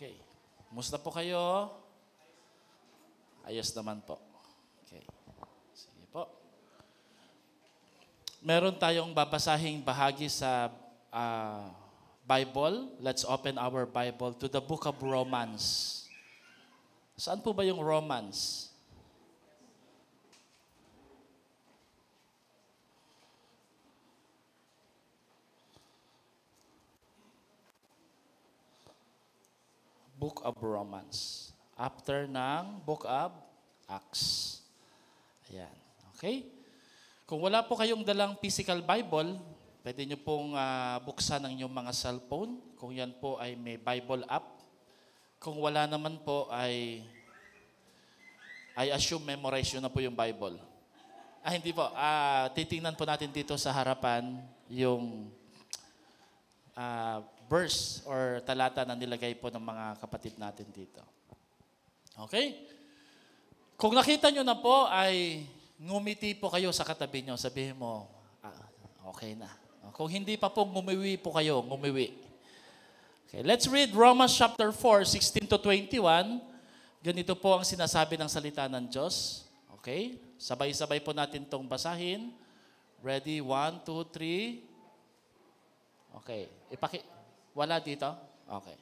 Okay. Musta po kayo? Ayos naman po. Okay. Sige po. Meron tayong babasahing bahagi sa Bible. Let's open our Bible to the book of Romans. Saan po ba yung Romans? Book of Romans. After ng Book of Acts. Ayan. Okay? Kung wala po kayong dalang physical Bible, pwede nyo pong buksan ang inyong mga cellphone. Kung yan po ay may Bible app. Kung wala naman po ay I assume memorize nyo na po yung Bible. Hindi po. Titingnan po natin dito sa harapan yung verse or talata na nilagay po ng mga kapatid natin dito. Okay? Kung nakita nyo na po ay ngumiti po kayo sa katabi nyo. Sabihin mo, okay na. Kung hindi pa po ngumiwi po kayo, ngumiwi. Okay, let's read Romans chapter 4, 16 to 21. Ganito po ang sinasabi ng salita ng Diyos. Okay? Sabay-sabay po natin itong basahin. Ready? 1, 2, 3. Okay. Wala dito? Okay.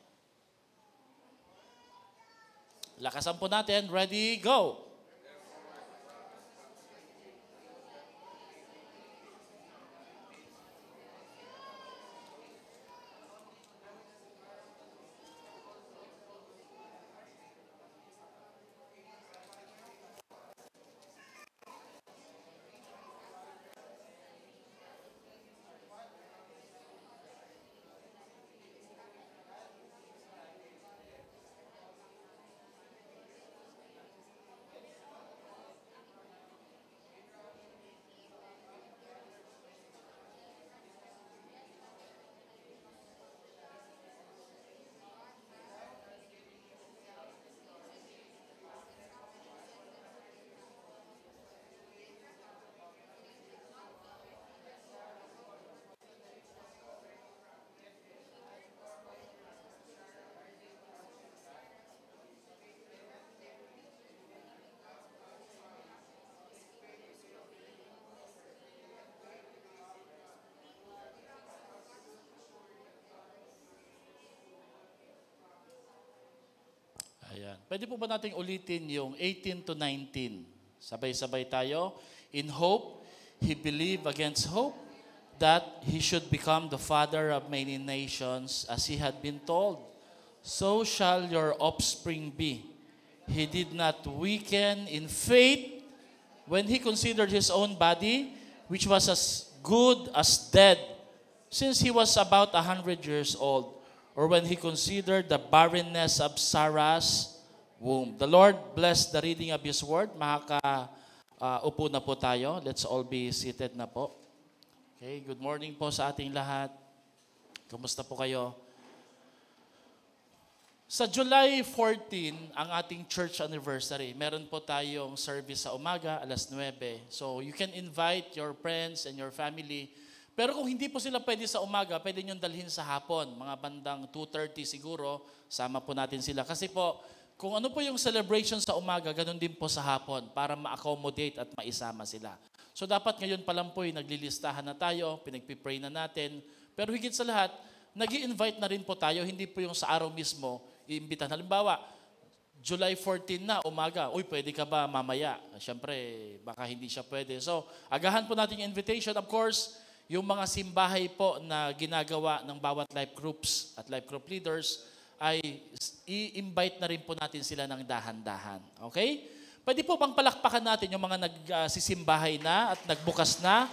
Lakasan po natin. Ready? Go! Ayan. Pwede po ba nating ulitin yung 18 to 19? Sabay-sabay tayo. In hope, he believed against hope that he should become the father of many nations as he had been told. So shall your offspring be. He did not weaken in faith when he considered his own body, which was as good as dead, since he was about 100 years old. Or when he considered the barrenness of Sarah's womb. The Lord bless the reading of His Word. Upo na po tayo. Let's all be seated na po. Okay, good morning po sa ating lahat. Kumusta po kayo? Sa July 14, ang ating church anniversary. Meron po tayong service sa umaga, alas 9. So you can invite your friends and your family. Pero kung hindi po sila pwede sa umaga, pwede nyo dalhin sa hapon. Mga bandang 2:30 siguro, sama po natin sila. Kasi po, kung ano po yung celebration sa umaga, ganun din po sa hapon para ma-accommodate at maisama sila. So dapat ngayon pa lang po naglilistahan na tayo, pinagpipray na natin. Pero higit sa lahat, nag-i-invite na rin po tayo, hindi po yung sa araw mismo, iimbitahan. Halimbawa, July 14 na, umaga, pwede ka ba mamaya? Siyempre, baka hindi siya pwede. So, agahan po natin yung invitation. Of course, yung mga simbahay po na ginagawa ng bawat life groups at life group leaders ay i-invite na rin po natin sila ng dahan-dahan. Okay? Pwede po bang palakpakan natin yung mga nagsisimbahay na at nagbukas na?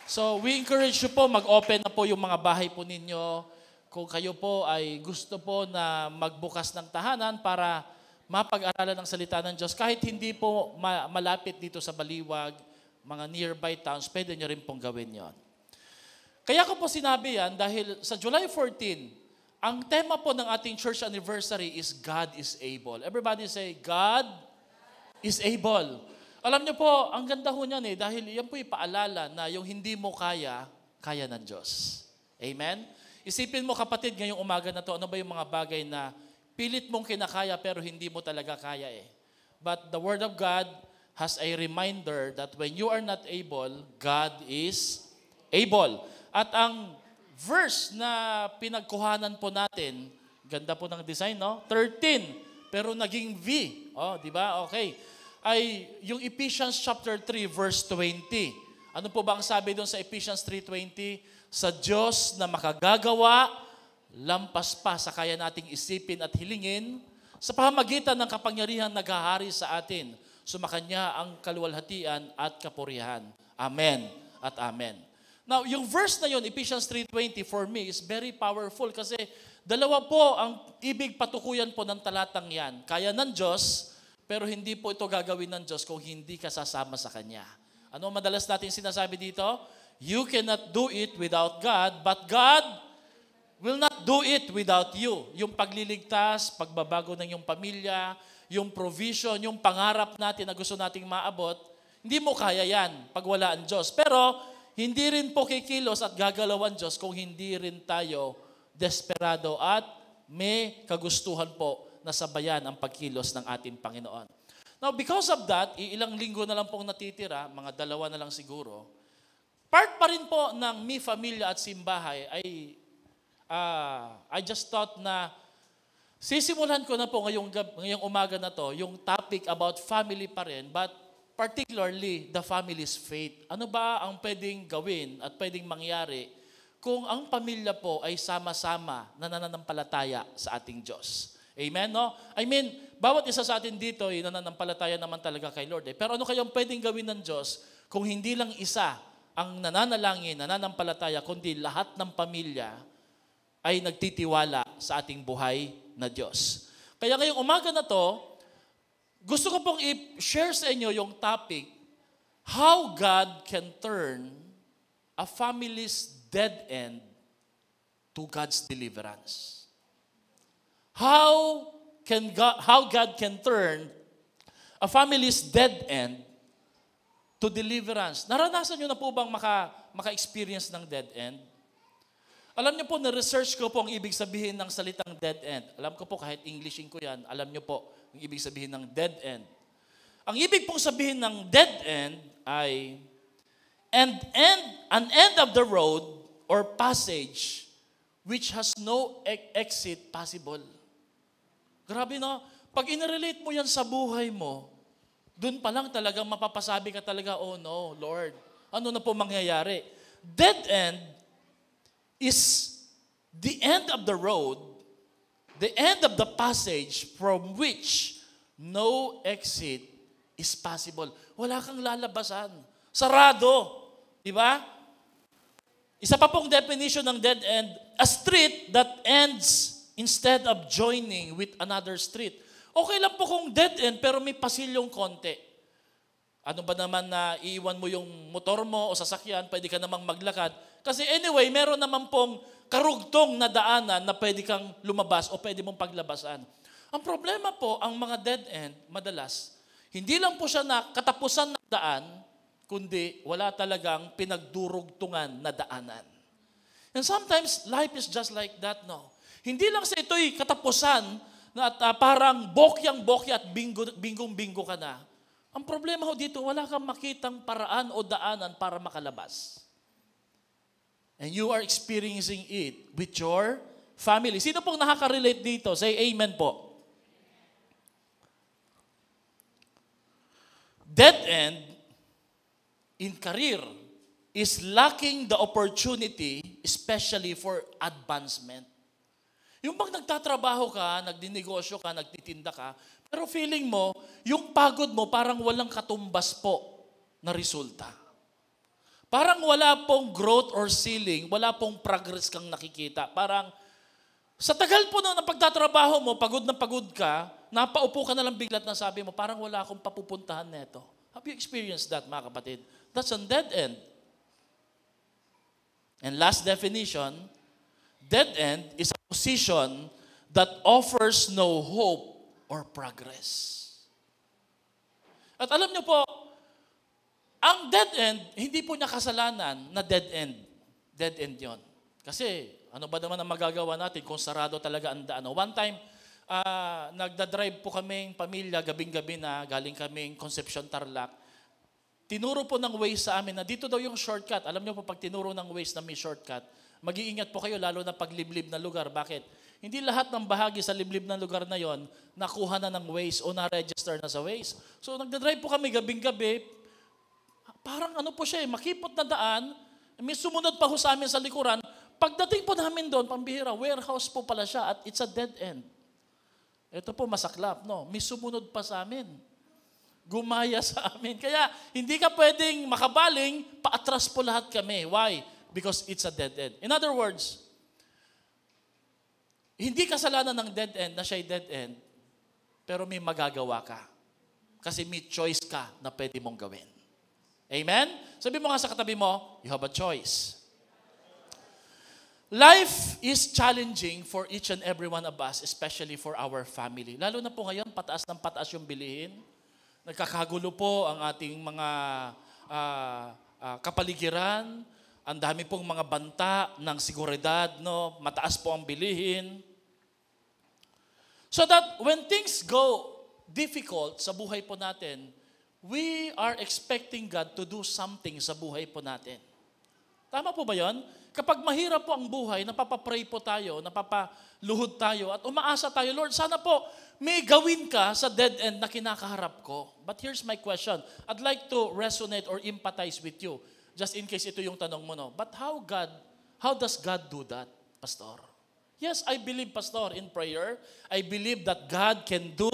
So, we encourage you po, mag-open na po yung mga bahay po ninyo. Kung kayo po ay gusto po na magbukas ng tahanan para mapag-aralan ng salita ng Diyos, kahit hindi po malapit dito sa Baliwag, mga nearby towns, pwede nyo rin pong gawin yon. Kaya ko po sinabi yan dahil sa July 14, ang tema po ng ating church anniversary is God is able. Everybody say, God is able. Alam niyo po, ang ganda ho niyan dahil yan po ipaalala na yung hindi mo kaya, kaya ng Diyos. Amen? Isipin mo kapatid, ngayong umaga na to, ano ba yung mga bagay na pilit mong kinakaya pero hindi mo talaga kaya eh. But the Word of God has a reminder that when you are not able, God is able. At ang verse na pinagkuhanan po natin, ganda po ng design, no? 13, pero naging V. Oh, di ba? Okay. Ay yung Ephesians chapter 3 verse 20. Ano po ba ang sabi doon sa Ephesians 3:20? Sa Diyos na makagagawa, lampas pa sa kaya nating isipin at hilingin, sa pamamagitan ng kapangyarihan naghahari sa atin, sumakanya ang kaluwalhatian at kapurihan. Amen at amen. Now, yung verse na yun, Ephesians 3:20, for me is very powerful kasi dalawa po ang ibig patukuyan po ng talatang yan. Kaya ng Diyos, pero hindi po ito gagawin ng Diyos kung hindi ka sasama sa Kanya. Ano madalas natin sinasabi dito? You cannot do it without God, but God will not do it without you. Yung pagliligtas, pagbabago ng iyong pamilya, yung provision, yung pangarap natin na gusto nating maabot, hindi mo kaya yan pag wala ang Diyos. Pero hindi rin po kikilos at gagalaw ang Diyos kung hindi rin tayo desperado at may kagustuhan po na sabayan ang pagkilos ng ating Panginoon. Now, because of that, ilang linggo na lang pong natitira, mga 2 na lang siguro, part pa rin po ng Mi Familia at Simbahay ay I just thought na sisimulan ko na po ngayong umaga na to, yung topic about family pa rin, but particularly the family's faith. Ano ba ang pwedeng gawin at pwedeng mangyari kung ang pamilya po ay sama-sama na nananampalataya sa ating Diyos? Amen, no? I mean, bawat isa sa atin dito ay nananampalataya naman talaga kay Lord. Pero ano kayang pwedeng gawin ng Diyos kung hindi lang isa ang nananalangin, nananampalataya, kundi lahat ng pamilya ay nagtitiwala sa ating buhay na Diyos? Kaya ngayong umaga na to, gusto ko pong i-share sa inyo yung topic, how God can turn a family's dead end to God's deliverance. How God can turn a family's dead end to deliverance. Naranasan nyo na po bang maka-experience ng dead end? Alam niyo po, na-research ko po ang ibig sabihin ng salitang dead end. Alam ko po, kahit Englishin ko yan, alam niyo po ang ibig sabihin ng dead end. Ang ibig pong sabihin ng dead end ay an end of the road or passage which has no exit possible. Grabe no? Pag inirelate mo yan sa buhay mo, dun pa lang talagang mapapasabi ka talaga, oh no, Lord, ano na po mangyayari? Dead end is the end of the road, the end of the passage from which no exit is possible. Wala kang lalabasan. Sarado. Di ba? Isa pa pong definition ng dead end, a street that ends instead of joining with another street. Okay lang po kung dead end pero may pasilyong konti. Ano ba naman na iiwan mo yung motor mo o sasakyan, pwede ka namang maglakad. Kasi anyway, meron naman pong karugtong na daanan na pwede kang lumabas o pwede mong paglabasan. Ang problema po, ang mga dead end, madalas, hindi lang po siya na katapusan ng daan, kundi wala talagang pinagdurugtungan na daanan. And sometimes, life is just like that, no? Hindi lang sa ito'y katapusan na parang bokyang-bokya at binggong-binggo ka na. Ang problema ho dito, wala kang makitang paraan o daanan para makalabas. And you are experiencing it with your family. Sino pong nakaka-relate dito? Say amen po. Dead end in career is lacking the opportunity, especially for advancement. Yung bang nagtatrabaho ka, nagdinegosyo ka, nagtitinda ka, pero feeling mo, yung pagod mo parang walang katumbas po na resulta. Parang wala pong growth or ceiling, wala pong progress kang nakikita. Parang sa tagal po na pagtatrabaho mo, pagod na pagod ka, napaupo ka na lang biglat na sabi mo, parang wala akong papupuntahan neto. Have you experienced that, mga kapatid? That's a dead end. And last definition, dead end is a position that offers no hope or progress. At alam niyo po, ang dead end, hindi po niya kasalanan na dead end. Dead end yon. Kasi, ano ba naman ang magagawa natin kung sarado talaga ang daan? One time, nagdadrive po kaming pamilya, gabing-gabi na, galing kaming Concepcion, Tarlac. Tinuro po ng Waze sa amin na dito daw yung shortcut. Alam niyo po, pag tinuro ng Waze na may shortcut, mag-iingat po kayo lalo na pag liblib na lugar. Bakit? Hindi lahat ng bahagi sa liblib na lugar na yon nakuha na ng Waze o na-register na sa Waze. So nagdadrive po kami gabing-gabi, parang ano po siya makipot na daan, may sumunod pa ho sa amin sa likuran. Pagdating po namin doon, pambihira, warehouse po pala siya at it's a dead end. Ito po masaklap, no? May sumunod pa sa amin. Gumaya sa amin. Kaya hindi ka pwedeng makabaling, paatras po lahat kami. Why? Because it's a dead end. In other words, hindi kasalanan ng dead end na siya'y dead end, pero may magagawa ka. Kasi may choice ka na pwede mong gawin. Amen? Sabi mo nga sa katabi mo, you have a choice. Life is challenging for each and every one of us, especially for our family. Lalo na po ngayon, pataas ng pataas yung bilihin. Nagkakagulo po ang ating mga kapaligiran. Ang dami pong mga banta ng seguridad, no? Mataas po ang bilihin. So that when things go difficult sa buhay po natin, we are expecting God to do something sa buhay po natin. Tama po ba yon? Kapag mahirap po ang buhay, napapapray po tayo, napapaluhod tayo, at umaasa tayo, Lord, sana po may gawin ka sa dead end na kinakaharap ko. But here's my question. I'd like to resonate or empathize with you. Just in case ito yung tanong mo, no? But how does God do that, Pastor? Yes, I believe, Pastor, in prayer. I believe that God can do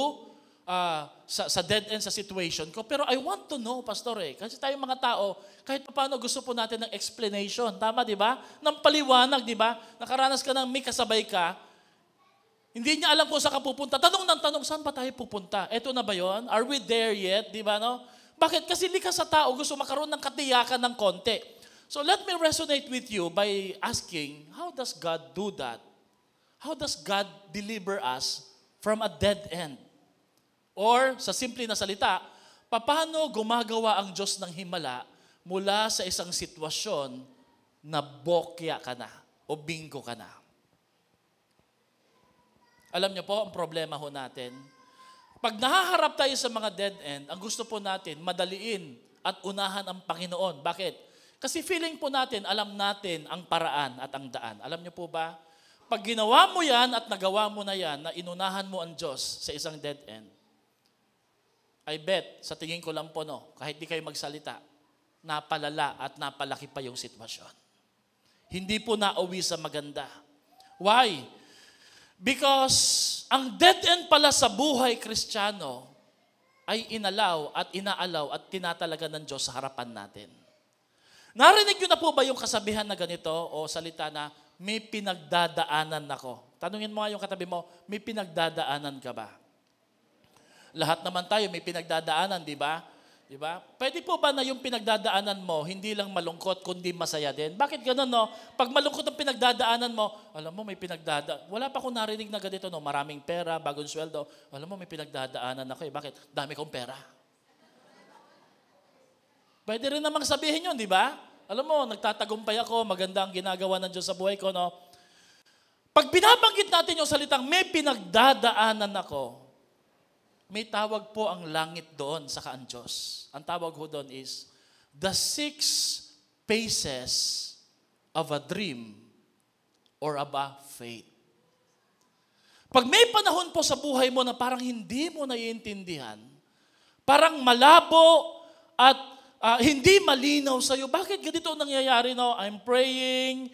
sa dead end sa situation ko. Pero I want to know, Pastor, kasi tayong mga tao, kahit paano gusto po natin ng explanation. Tama, di ba? Ng paliwanag, di ba? Nakaranas ka ng may kasabay ka, hindi niya alam kung saan ka pupunta. Tanong ng tanong, saan ba tayo pupunta? Eto na ba yon? Are we there yet? Di ba, no? Bakit? Kasi likas sa tao, gusto makaroon ng katiyakan ng konti. So let me resonate with you by asking, how does God do that? How does God deliver us from a dead end? Or, sa simple na salita, paano gumagawa ang Diyos ng himala mula sa isang sitwasyon na bokya ka na o bingo ka na? Alam niyo po, ang problema ho natin, pag nahaharap tayo sa mga dead end, ang gusto po natin, madaliin at unahan ang Panginoon. Bakit? Kasi feeling po natin, alam natin ang paraan at ang daan. Alam niyo po ba? Pag ginawa mo yan at nagawa mo na yan, na inunahan mo ang Diyos sa isang dead end, I bet, sa tingin ko lang po, no, kahit di kayo magsalita, napalala at napalaki pa yung sitwasyon. Hindi po nauwi sa maganda. Why? Because ang dead end pala sa buhay Kristiyano ay inalaw at inaalaw at tinatalaga ng Diyos sa harapan natin. Narinig niyo na po ba yung kasabihan na ganito o salita na may pinagdadaanan ako? Tanungin mo nga yung katabi mo, may pinagdadaanan ka ba? Lahat naman tayo may pinagdadaanan, di ba? Di ba? Pwede po ba na yung pinagdadaanan mo, hindi lang malungkot, kundi masaya din? Bakit ganun, no? Pag malungkot ang pinagdadaanan mo, alam mo, may wala pa akong narinig na ganito, no? Maraming pera, bagong sweldo. Alam mo, may pinagdadaanan ako, Bakit? Dami kong pera. Pwede rin namang sabihin yun, di ba? Alam mo, nagtatagumpay ako, maganda ang ginagawa ng Diyos sa buhay ko, no? Pag binabanggit natin yung salitang, may pinagdadaanan ako, may tawag po ang langit doon sa kaan Diyos. Ang tawag ho doon is, the 6 phases of a dream or of a faith. Pag may panahon po sa buhay mo na parang hindi mo naiintindihan, parang malabo at hindi malinaw sa'yo, bakit ganito nangyayari? No? I'm praying,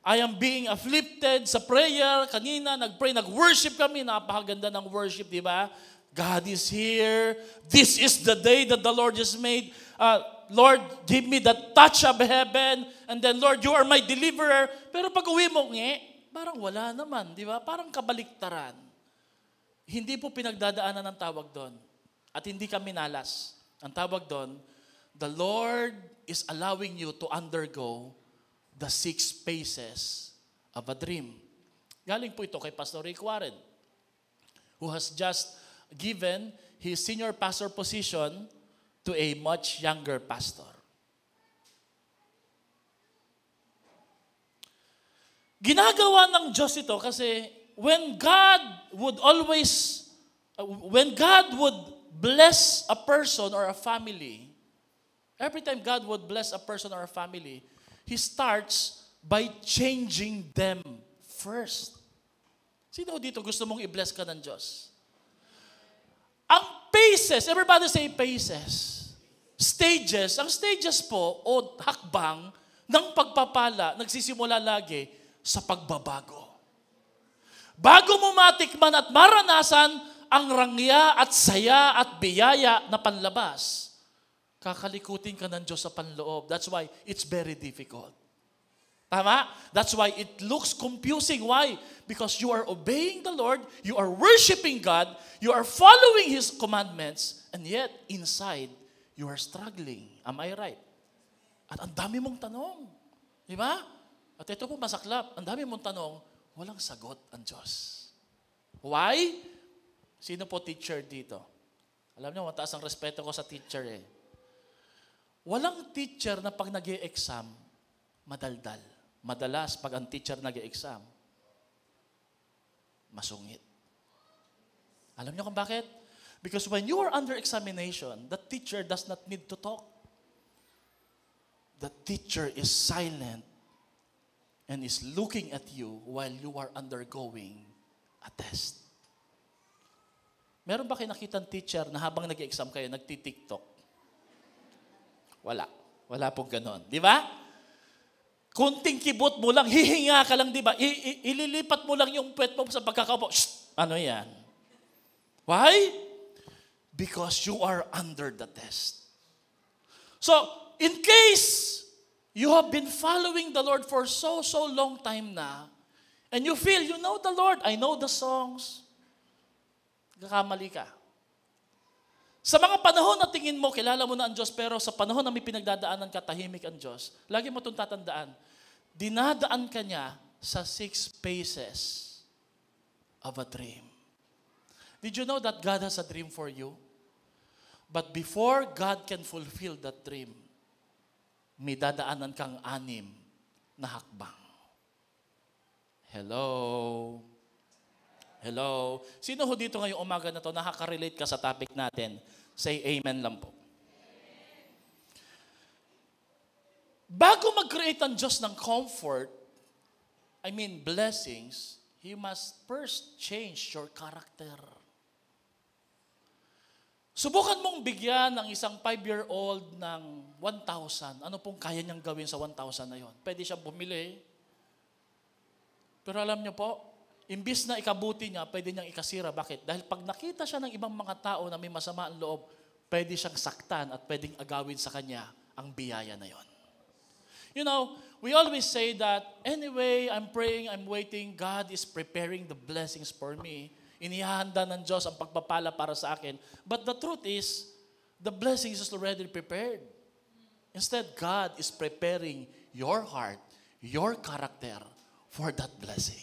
I am being afflicted sa prayer. Kanina, nag-worship kami, napakaganda ng worship, di ba? God is here. This is the day that the Lord has made. Lord, give me the touch of heaven. And then, Lord, you are my deliverer. Pero pag uwi mo, parang wala naman, di ba? Parang kabaliktaran. Hindi po pinagdadaanan ang tawag doon. At hindi ka minalas. Ang tawag doon, the Lord is allowing you to undergo the 6 phases of a dream. Galing po ito kay Pastor Rick Warren, who has just given his senior pastor position to a much younger pastor. Ginagawa ng Diyos ito kasi when God would always, when God would bless a person or a family, every time God would bless a person or a family, He starts by changing them first. Sino dito gusto mong i-bless ka ng Diyos? Ang phases, everybody say phases. Stages, ang stages po o hakbang ng pagpapala, nagsisimula lagi sa pagbabago. Bago mo matikman at maranasan ang rangya at saya at biyaya na panlabas, kakalikutin ka ng Diyos sa panloob. That's why it's very difficult. Tama? That's why it looks confusing. Why? Because you are obeying the Lord, you are worshiping God, you are following His commandments, and yet inside, you are struggling. Am I right? At ang dami mong tanong. Di ba? At ito po masaklap. Ang dami mong tanong, walang sagot ang Diyos. Why? Sino po teacher dito? Alam niyo, mataas ang respeto ko sa teacher eh. Walang teacher na pag nag-e-exam, madaldal. Madalas, pag ang teacher nag-e-exam, masungit. Alam niyo kung bakit? Because when you are under examination, the teacher does not need to talk. The teacher is silent and is looking at you while you are undergoing a test. Meron ba kayo nakitang teacher na habang nag-exam kayo, nagti-TikTok? Wala. Wala pong ganon. Di ba? Kunting kibot mo lang, hihinga ka lang, di ba? Ililipat mo lang yung puwet mo sa pagkakaupo. Shh! Ano yan? Why? Because you are under the test. So, in case you have been following the Lord for so long time na, and you feel, you know the Lord, I know the songs, kakamali ka. Sa mga panahon na tingin mo, kilala mo na ang Diyos, pero sa panahon na may pinagdadaanan ka, tahimik ang Diyos, lagi mo itong tatandaan, dinadaan ka niya sa 6 phases of a dream. Did you know that God has a dream for you? But before God can fulfill that dream, may dadaanan kang 6 na hakbang. Hello? Hello? Sino ho dito ngayong umaga na to nakaka-relate ka sa topic natin? Say amen lang po. Bago mag-create ang Diyos ng comfort, blessings, He must first change your character. Subukan mong bigyan ng isang 5-year-old ng 1,000. Ano pong kaya niyang gawin sa 1,000 na yon? Pwede siyang bumili. Pero alam niyo po, imbis na ikabuti niya, pwede niyang ikasira. Bakit? Dahil pag nakita siya ng ibang mga tao na may masama ang loob, pwede siyang saktan at pwedeng agawin sa kanya ang biyaya na yon. You know, we always say that, anyway, I'm praying, I'm waiting, God is preparing the blessings for me. Inihahanda ng Diyos ang pagpapala para sa akin. But the truth is, the blessings is already prepared. Instead, God is preparing your heart, your character for that blessing.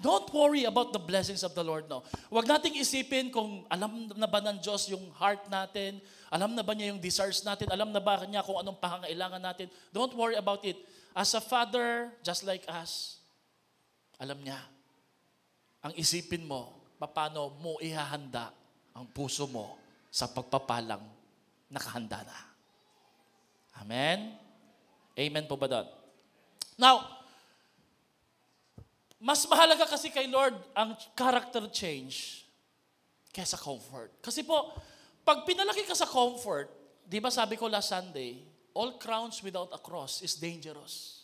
Don't worry about the blessings of the Lord, no. Huwag nating isipin kung alam na ba ng Diyos yung heart natin, alam na ba niya yung desires natin, alam na ba niya kung anong pangangailangan natin. Don't worry about it. As a father, just like us, alam niya. Ang isipin mo, paano mo ihahanda ang puso mo sa pagpapalang nakahanda na. Amen? Amen po ba doon? Now, mas mahalaga kasi kay Lord ang character change kaysa comfort. Kasi po, pag pinalaki ka sa comfort, di ba sabi ko last Sunday, all crowns without a cross is dangerous.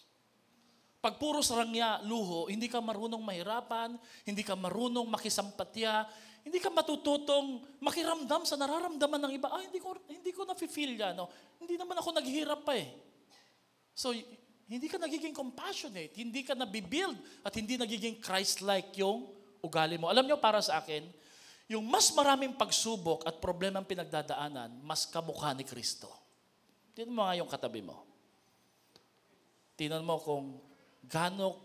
Pag puro sarangya, luho, hindi ka marunong mahirapan, hindi ka marunong makisampatya, hindi ka matututong makiramdam sa nararamdaman ng iba. Hindi ko na-feel yan. No? Hindi naman ako naghihirap pa eh. So, hindi ka nagiging compassionate, hindi ka nabibuild, at hindi nagiging Christ-like yung ugali mo. Alam nyo, para sa akin, yung mas maraming pagsubok at problemang pinagdadaanan, mas kamukha ni Kristo. Tingnan mo nga yung katabi mo. Tingnan mo kung gaano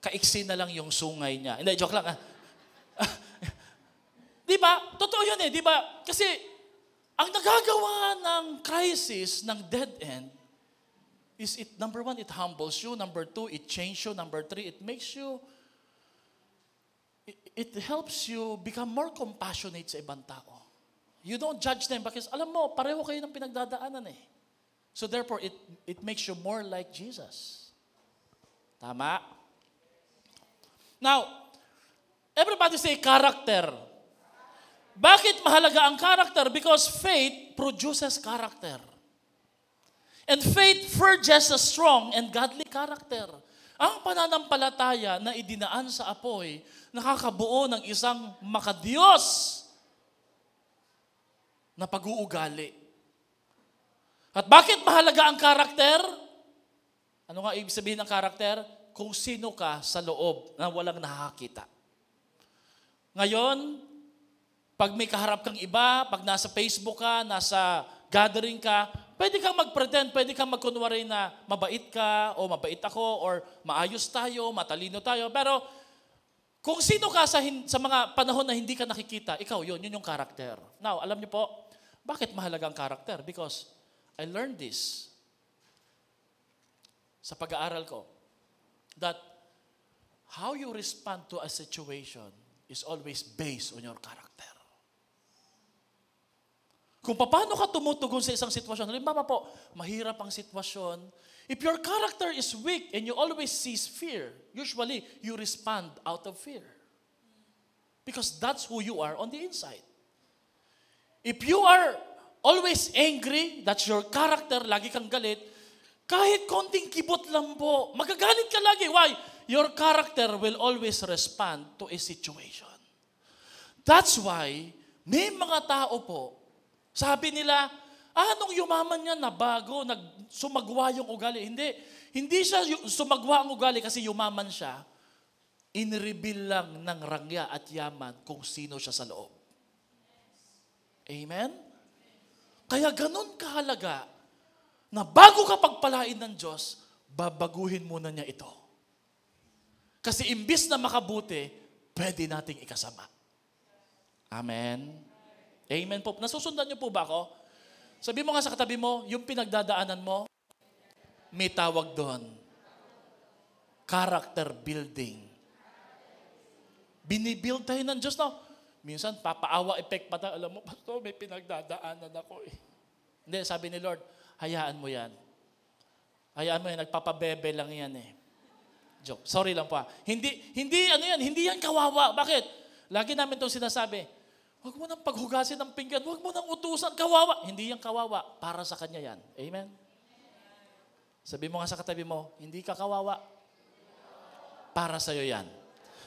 kaiksi na lang yung sungay niya. Hindi, joke lang. Di ba? Totoo yun eh. Di ba? Kasi, ang nagagawa ng crisis, ng dead end, is number 1, it humbles you. Number 2, it changes you. Number 3, it makes you it helps you become more compassionate sa ibang tao. You don't judge them because alam mo, pareho kayo ng pinagdadaanan eh. So therefore, it makes you more like Jesus. Tama? Now, everybody say character. Bakit mahalaga ang character? Because faith produces character. And faith forges a strong and godly character. Ang pananampalataya na idinaan sa apoy, nakakabuo ng isang makadiyos na pag-uugali. At bakit mahalaga ang karakter? Ano nga ibig sabihin ng karakter? Kung sino ka sa loob na walang nakakita. Ngayon, pag may kaharap kang iba, pag nasa Facebook ka, nasa gathering ka, pwede kang mag-pretend, pwede kang magkunwari na mabait ka, o mabait ako, or maayos tayo, matalino tayo. Pero kung sino ka sa mga panahon na hindi ka nakikita, ikaw yun yung karakter. Now, alam niyo po, bakit mahalaga ang karakter? Because I learned this sa pag-aaral ko, that how you respond to a situation is always based on your character. Kung paano ka tumutugon sa isang sitwasyon, halimbawa po, mahirap ang sitwasyon, if your character is weak and you always sees fear, usually you respond out of fear. Because that's who you are on the inside. If you are always angry, that's your character, lagi kang galit, kahit konting kibot lang po, magagalit ka lagi. Why? Your character will always respond to a situation. That's why, may mga tao po, sabi nila, nung yumaman niya, nabago, sumagwa yung ugali. Hindi siya sumagwa ang ugali kasi yumaman siya. In-reveal lang ng rangya at yaman kung sino siya sa loob. Amen? Kaya ganun kahalaga na bago ka pagpalain ng Diyos, babaguhin muna niya ito. Kasi imbis na makabuti, pwede nating ikasama. Amen? Amen po. Nasusundan niyo po ba ako? Sabi mo nga sa katabi mo, yung pinagdadaanan mo, may tawag doon. Character building. Binibuild tayo ng Diyos, no? Minsan, papaawa effect pa tayo. Alam mo, Pastor, may pinagdadaanan ako eh. Hindi, sabi ni Lord, hayaan mo yan. Hayaan mo yan, nagpapabebe lang yan eh. Joke. Sorry lang po. Hindi yan kawawa. Bakit? Lagi namin itong sinasabi, huwag mo nang paghugasin ng pinggan, huwag mo nang utusan, kawawa. Hindi yan kawawa, para sa kanya yan. Amen? Sabi mo nga sa katabi mo, hindi ka kawawa. Para sa'yo yan.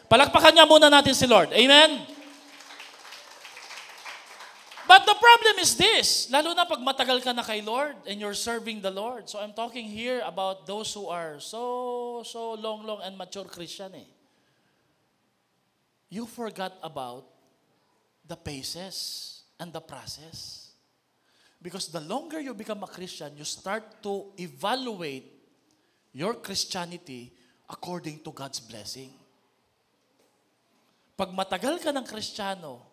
Palakpakan niya muna natin si Lord. Amen? But the problem is this, lalo na pag matagal ka na kay Lord and you're serving the Lord. So I'm talking here about those who are so long and mature Christian eh. You forgot about the paces and the process. Because the longer you become a Christian, you start to evaluate your Christianity according to God's blessing. Pag matagal ka ng Kristiyano,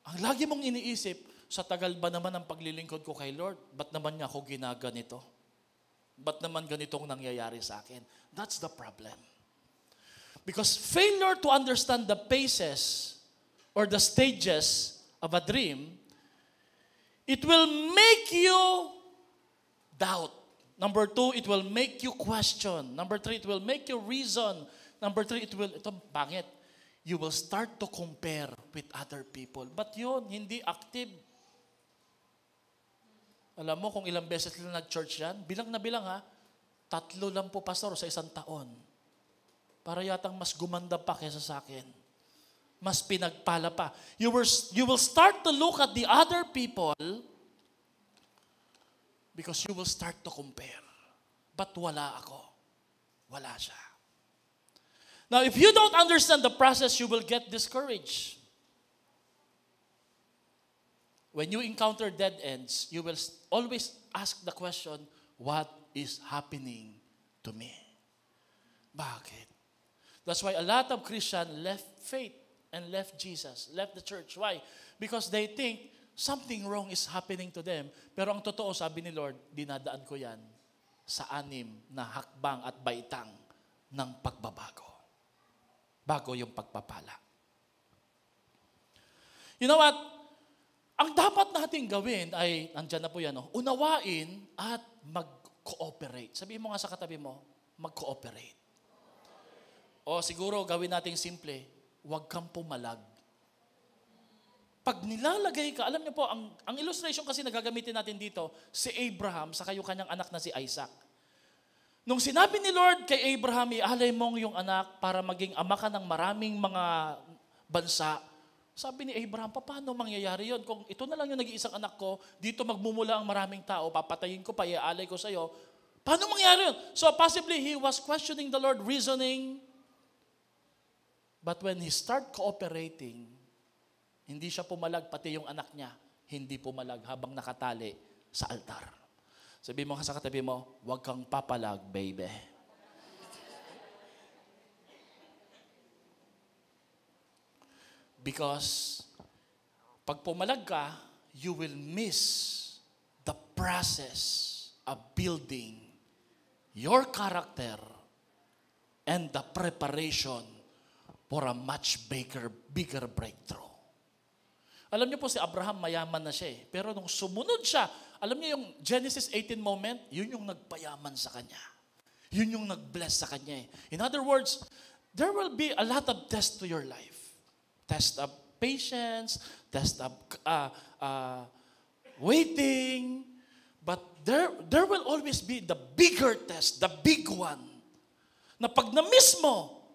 ang lagi mong iniisip, sa tagal ba naman ang paglilingkod ko kay Lord? Ba't naman niya ako ginaganito? Ba't naman ganitong nangyayari sa akin? That's the problem. Because failure to understand the paces or the stages of a dream, it will make you doubt. Number 2, it will make you question. Number 3, it will make you reason. Number 3, ito pangit. You will start to compare with other people. But yun, hindi active. Alam mo kung ilang beses nila nag-church yan? Bilang na bilang ha, 3 lang po pastor sa isang taon. Para yatang mas gumanda pa kaysa sa akin. Mas pinagpala pa. You will start to look at the other people because you will start to compare. But wala ako. Wala siya. Now, if you don't understand the process, you will get discouraged. When you encounter dead ends, you will always ask the question, what is happening to me? Bakit? That's why a lot of Christians left faith and left Jesus, left the church. Why? Because they think something wrong is happening to them. Pero ang totoo, sabi ni Lord, dinadaan ko yan sa 6 na hakbang at baitang ng pagbabago. Bago yung pagpapala. You know what? Ang dapat natin gawin ay, nandyan na po yan, unawain at mag-cooperate. Sabihin mo nga sa katabi mo, mag-cooperate. O siguro gawin nating simple, huwag kang pumalag. Pag nilalagay ka, alam niyo po, ang illustration kasi na gagamitin natin dito, si Abraham sa yung kanyang anak na si Isaac. Nung sinabi ni Lord kay Abraham, ialay mong yung anak para maging ama ka ng maraming mga bansa, sabi ni Abraham, paano mangyayari yon? Kung ito na lang yung nag-iisang anak ko, dito magmumula ang maraming tao, papatayin ko pa, iaalay ko sa'yo, paano mangyayari yun? So possibly he was questioning the Lord, reasoning. But when he start cooperating, hindi siya pumalag, pati yung anak niya, hindi pumalag habang nakatali sa altar. Sabi mo sa katabi mo, huwag kang papalag, baby. Because pag pumalag ka, you will miss the process of building your character and the preparation for a much bigger breakthrough. Alam niyo po si Abraham, mayaman na siya eh. Pero nung sumunod siya, alam niyo yung Genesis 18 moment, yun yung nagpayaman sa kanya. Yun yung nag-bless sa kanya eh. In other words, there will be a lot of tests to your life. Test of patience, test of waiting, but there will always be the bigger test, the big one, na pag na-miss mo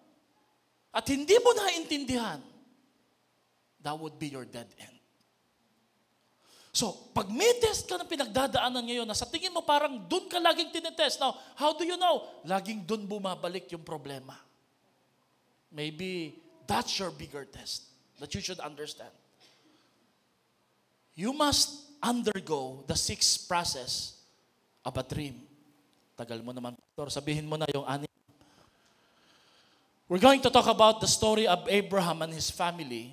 at hindi mo naintindihan, that would be your dead end. So, pag may test ka na pinagdadaanan ngayon, na sa tingin mo parang doon ka laging tinetest. Now, how do you know? Laging doon bumabalik yung problema. Maybe that's your bigger test that you should understand. You must undergo the 6th process of a dream. Tagal mo naman, Pastor. Sabihin mo na yung 6. We're going to talk about the story of Abraham and his family.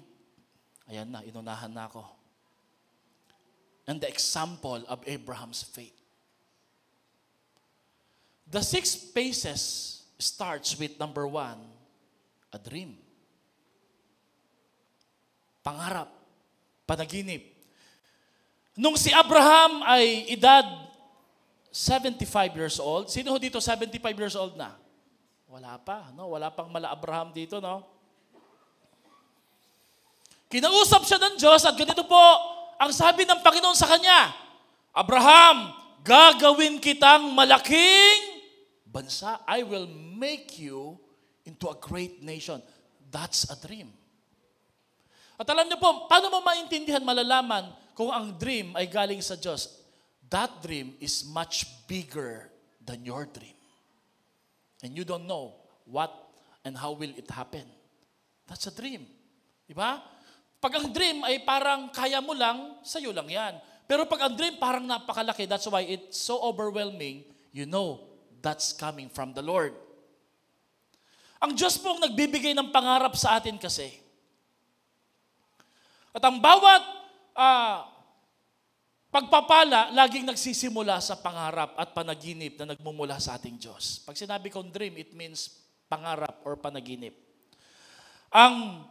Ayan na, inunahan na ako. And the example of Abraham's faith. The 6 phases starts with number 1, a dream. Pangarap, panaginip. Nung si Abraham ay edad 75 years old, sino ho dito 75 years old na? Wala pa, no? Wala pang mala Abraham dito, no? Kinausap siya ng Diyos at ganito po ang sabi ng Panginoon sa kanya, Abraham, gagawin kitang malaking bansa. I will make you into a great nation. That's a dream. At alam niyo po, paano mo maintindihan, malalaman kung ang dream ay galing sa Diyos? That dream is much bigger than your dream. And you don't know what and how will it happen. That's a dream. Diba? Pag ang dream ay parang kaya mo lang, sa'yo lang yan. Pero pag ang dream parang napakalaki, that's why it's so overwhelming, you know that's coming from the Lord. Ang Diyos po ang nagbibigay ng pangarap sa atin kasi. At ang bawat pagpapala, laging nagsisimula sa pangarap at panaginip na nagmumula sa ating Diyos. Pag sinabi kong dream, it means pangarap or panaginip. Ang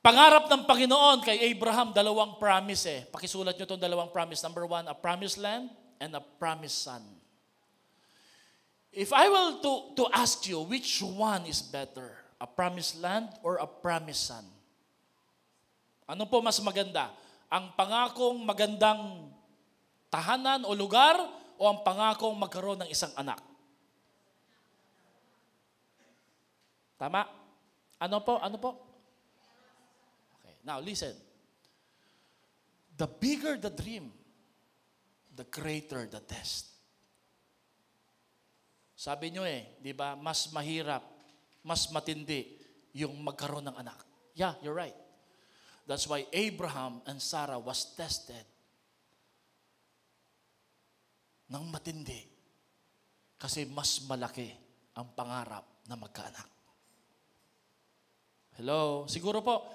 pangarap ng Panginoon kay Abraham, 2 promise eh. Pakisulat nyo itong 2 promise. Number 1, a promised land and a promised son. If I will to ask you, which one is better? A promised land or a promised son? Ano po mas maganda? Ang pangakong magandang tahanan o lugar o ang pangakong magkaroon ng isang anak? Tama? Ano po? Now, listen. The bigger the dream, the greater the test. Sabi nyo di ba, mas mahirap, mas matindi yung magkaroon ng anak. Yeah, you're right. That's why Abraham and Sarah was tested ng matindi. Kasi mas malaki ang pangarap na magkaanak. Hello? Siguro po,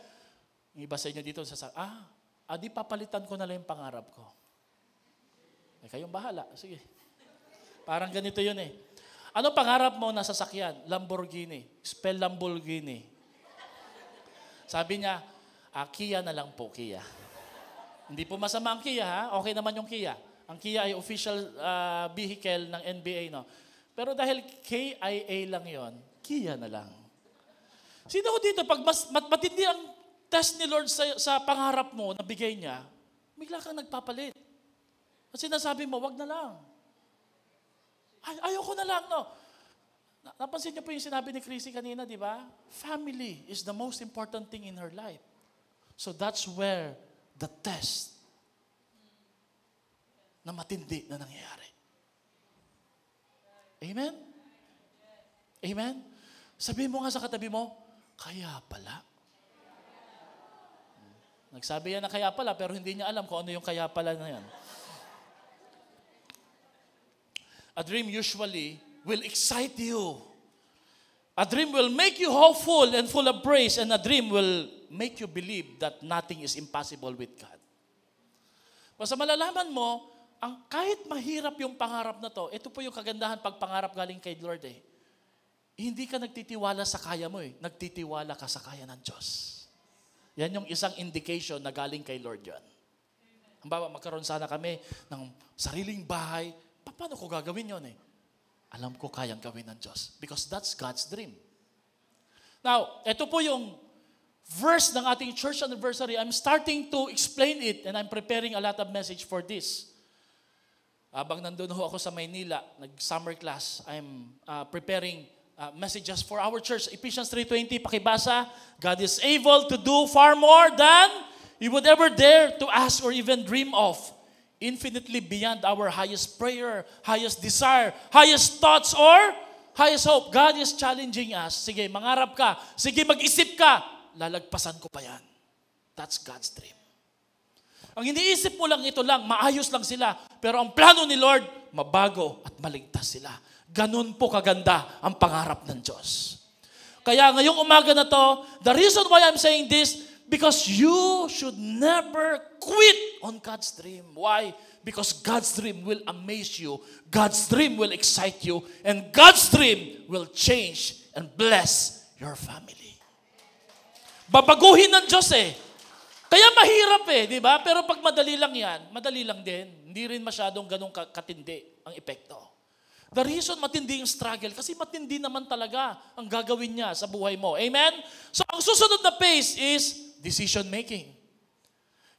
yung iba sa inyo dito, di papalitan ko na lang yung pangarap ko. Kayong bahala. Sige. Parang ganito yun Ano pangarap mo na sasakyan? Lamborghini. Spell Lamborghini. Sabi niya, Kia na lang po, Kia. Hindi po masama ang Kia, ha? Okay naman yung Kia. Ang Kia ay official vehicle ng NBA, no? Pero dahil KIA lang yon, Kia na lang. Sino ko dito, pag matindi ang test ni Lord sa pangarap mo na bigay niya, bigla kang nagpapalit. At sinasabi mo, wag na lang. Ayoko na lang, no? Napansin niyo po yung sinabi ni Chrissy kanina, di ba? Family is the most important thing in her life. So that's where the test na matindi na nangyayari. Amen? Amen? Sabihin mo nga sa katabi mo, kaya pala. Nagsabi yan na kaya pala, pero hindi niya alam kung ano yung kaya pala na yan. A dream usually will excite you. A dream will make you hopeful and full of praise, and a dream will make you believe that nothing is impossible with God. Basta malalaman mo, kahit mahirap yung pangarap na to, ito po yung kagandahan pag pangarap galing kay Lord eh. Hindi ka nagtitiwala sa kaya mo eh. Nagtitiwala ka sa kaya ng Diyos. Yan yung isang indication na galing kay Lord yan. Halimbawa, magkaroon sana kami ng sariling bahay. Paano ko gagawin yon eh? Alam ko kayang gawin ng Diyos. Because that's God's dream. Now, ito po yung verse ng ating church anniversary. I'm starting to explain it and I'm preparing a lot of message for this. Habang nandun ho ako sa Maynila, nag-summer class, I'm preparing messages for our church. Ephesians 3:20, pakibasa, God is able to do far more than you would ever dare to ask or even dream of. Infinitely beyond our highest prayer, highest desire, highest thoughts, or highest hope. God is challenging us. Sige, mangarap ka. Sige, mag-isip ka. Lalagpasan ko pa yan. That's God's dream. Ang iniisip mo lang ito lang, maayos lang sila. Pero ang plano ni Lord, mabago at maligtas sila. Ganun po kaganda ang pangarap ng Diyos. Kaya ngayong umaga na to, the reason why I'm saying this, because you should never quit on God's dream. Why? Because God's dream will amaze you. God's dream will excite you. And God's dream will change and bless your family. Babaguhin ng Diyos eh. Kaya mahirap eh, di ba? Pero pag madali lang yan, madali lang din. Hindi rin masyadong ganun katindi ang epekto. The reason matindi yung struggle, kasi matindi naman talaga ang gagawin niya sa buhay mo. Amen? So ang susunod na phase is decision making.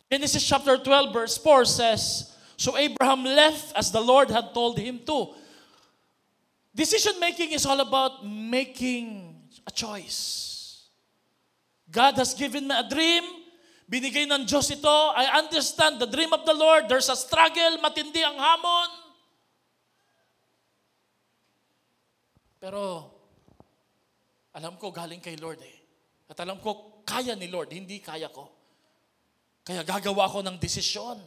Genesis chapter 12 verse 4 says, so Abraham left as the Lord had told him to. Decision making is all about making a choice. God has given me a dream. Binigay ng Diyos ito. I understand the dream of the Lord. There's a struggle. Matindi ang hamon. Pero, alam ko galing kay Lord eh. At alam ko, kaya ni Lord, hindi kaya ko. Kaya gagawa ko ng desisyon.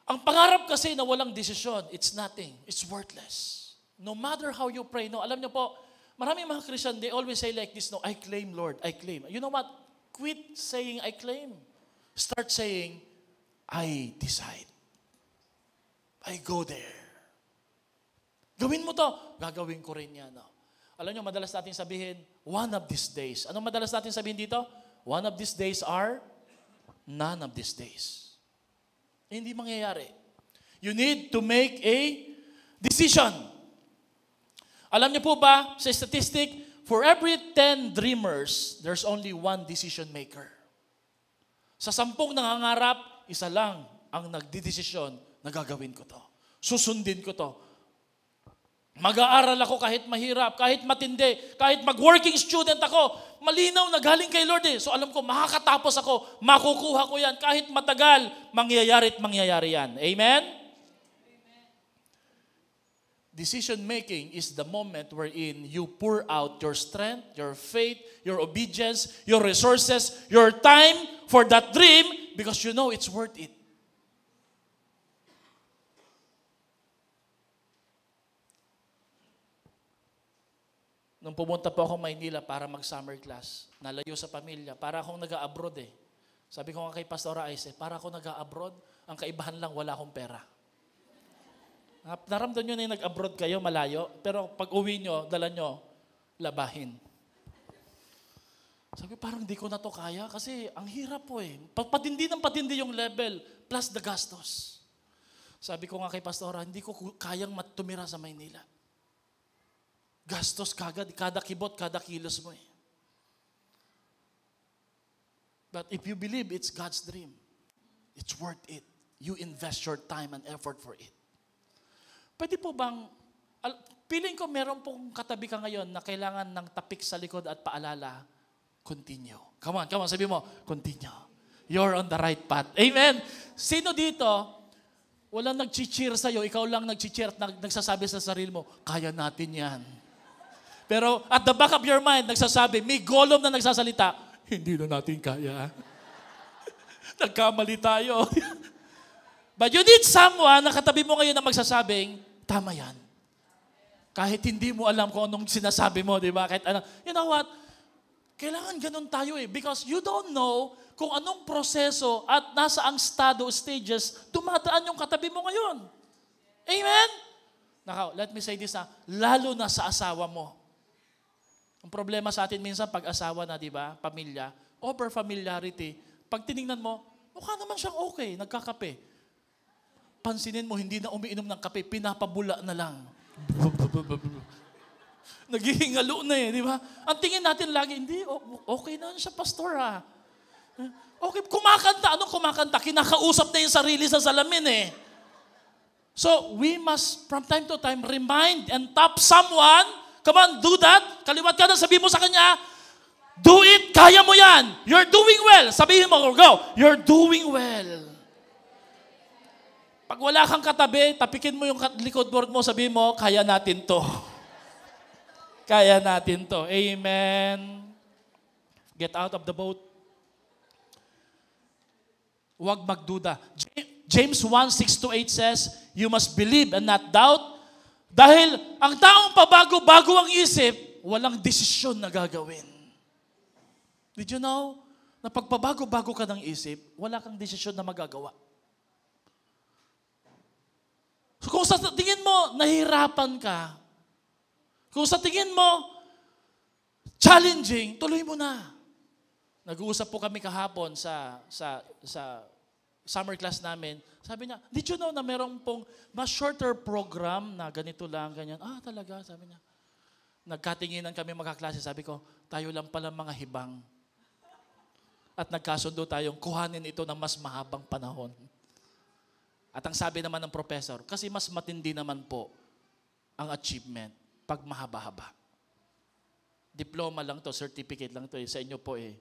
Ang pangarap kasi na walang desisyon, it's nothing. It's worthless. No matter how you pray. No, alam niyo po, maraming mga Christian, they always say like this, no, I claim, Lord, I claim. You know what? Quit saying, I claim. Start saying, I decide. I go there. Gawin mo to. Gagawin ko rin yan. No? Alam nyo, madalas natin sabihin, one of these days. Anong madalas natin sabihin dito? One of these days are none of these days. Hindi mangyayari. You need to make a decision. Alam niyo po ba, sa statistic, for every 10 dreamers, there's only one decision maker. Sa 10 nangangarap, isa lang ang nagdidesisyon na gagawin ko to. Susundin ko to. Mag-aaral ako kahit mahirap, kahit matindi, kahit mag-working student ako, malinaw na galing kay Lord eh. So alam ko, makakatapos ako, makukuha ko yan, kahit matagal, mangyayari at mangyayari yan. Amen? Decision-making is the moment wherein you pour out your strength, your faith, your obedience, your resources, your time for that dream because you know it's worth it. Nung pumunta po ako Maynila para mag-summer class, nalayo sa pamilya, para akong nag-a-abroad eh. Sabi ko nga kay Pastora Ice, para ako nag-a-abroad, ang kaibahan lang wala akong pera. Naramdaman nyo na yung nag-abroad kayo, malayo, pero pag uwi nyo, dala nyo, labahin. Sabi, parang hindi ko na to kaya kasi ang hirap po eh. Patindi ng patindi yung level plus the gastos. Sabi ko nga kay Pastora, hindi ko kayang tumira sa Maynila. Gastos kagad, kada kibot, kada kilos mo eh. But if you believe it's God's dream, it's worth it. You invest your time and effort for it. Pwede po bang, feeling ko meron pong katabi ka ngayon na kailangan ng tapik sa likod at paalala, continue. Come on, sabi mo, continue. You're on the right path. Amen? Sino dito, walang nag-cheer sa'yo, ikaw lang nag-cheer at nagsasabi sa sarili mo, kaya natin yan. Pero at the back of your mind, nagsasabi, may golom na nagsasalita, hindi na natin kaya. Nagkamali tayo. But you need someone na katabi mo ngayon na magsasabing, tama yan. Kahit hindi mo alam kung anong sinasabi mo, di ba? Kahit ano, you know what? Kailangan ganun tayo eh. Because you don't know kung anong proseso at nasa ang stages, dumadaan yung katabi mo ngayon. Amen? Now, let me say this lalo na sa asawa mo. Ang problema sa atin minsan pag asawa na, di ba? Pamilya, over familiarity. Pag tiningnan mo, mukha naman siyang okay, nagkakape. Pansinin mo, hindi na umiinom ng kape, pinapabula na lang. Naghihingalo na eh, di ba? Ang tingin natin lagi, hindi, okay na siya, pastor ha. Okay, kumakanta. Anong kumakanta? Kinakausap na yung sarili sa salamin eh. So, we must, from time to time, remind and tap someone. Come on, do that. Kaliwat ka na, sabihin mo sa kanya, do it, kaya mo yan. You're doing well. Sabihin mo, go, you're doing well. Pag wala kang katabi, tapikin mo yung likod board mo, sabihin mo, kaya natin to. Kaya natin to. Amen. Get out of the boat. Huwag magduda. James 1:6-8 says, you must believe and not doubt. Dahil ang taong pabago-bago ang isip, walang desisyon na gagawin. Did you know na pag pabago-bago ka ng isip, wala kang desisyon na magagawa? So kung sa tingin mo, nahihirapan ka, kung sa tingin mo, challenging, tuloy mo na. Nag-uusap po kami kahapon sa summer class namin. Sabi niya, did you know na merong pong mas shorter program na ganito lang, ganyan? Ah, talaga, sabi niya. Nagkatinginan kami magkaklase. Sabi ko, tayo lang pala mga hibang. At nagkasundo tayong kuhanin ito ng mas mahabang panahon. At ang sabi naman ng professor, kasi mas matindi naman po ang achievement pag mahaba-haba. Diploma lang to, certificate lang to. Sa inyo po eh.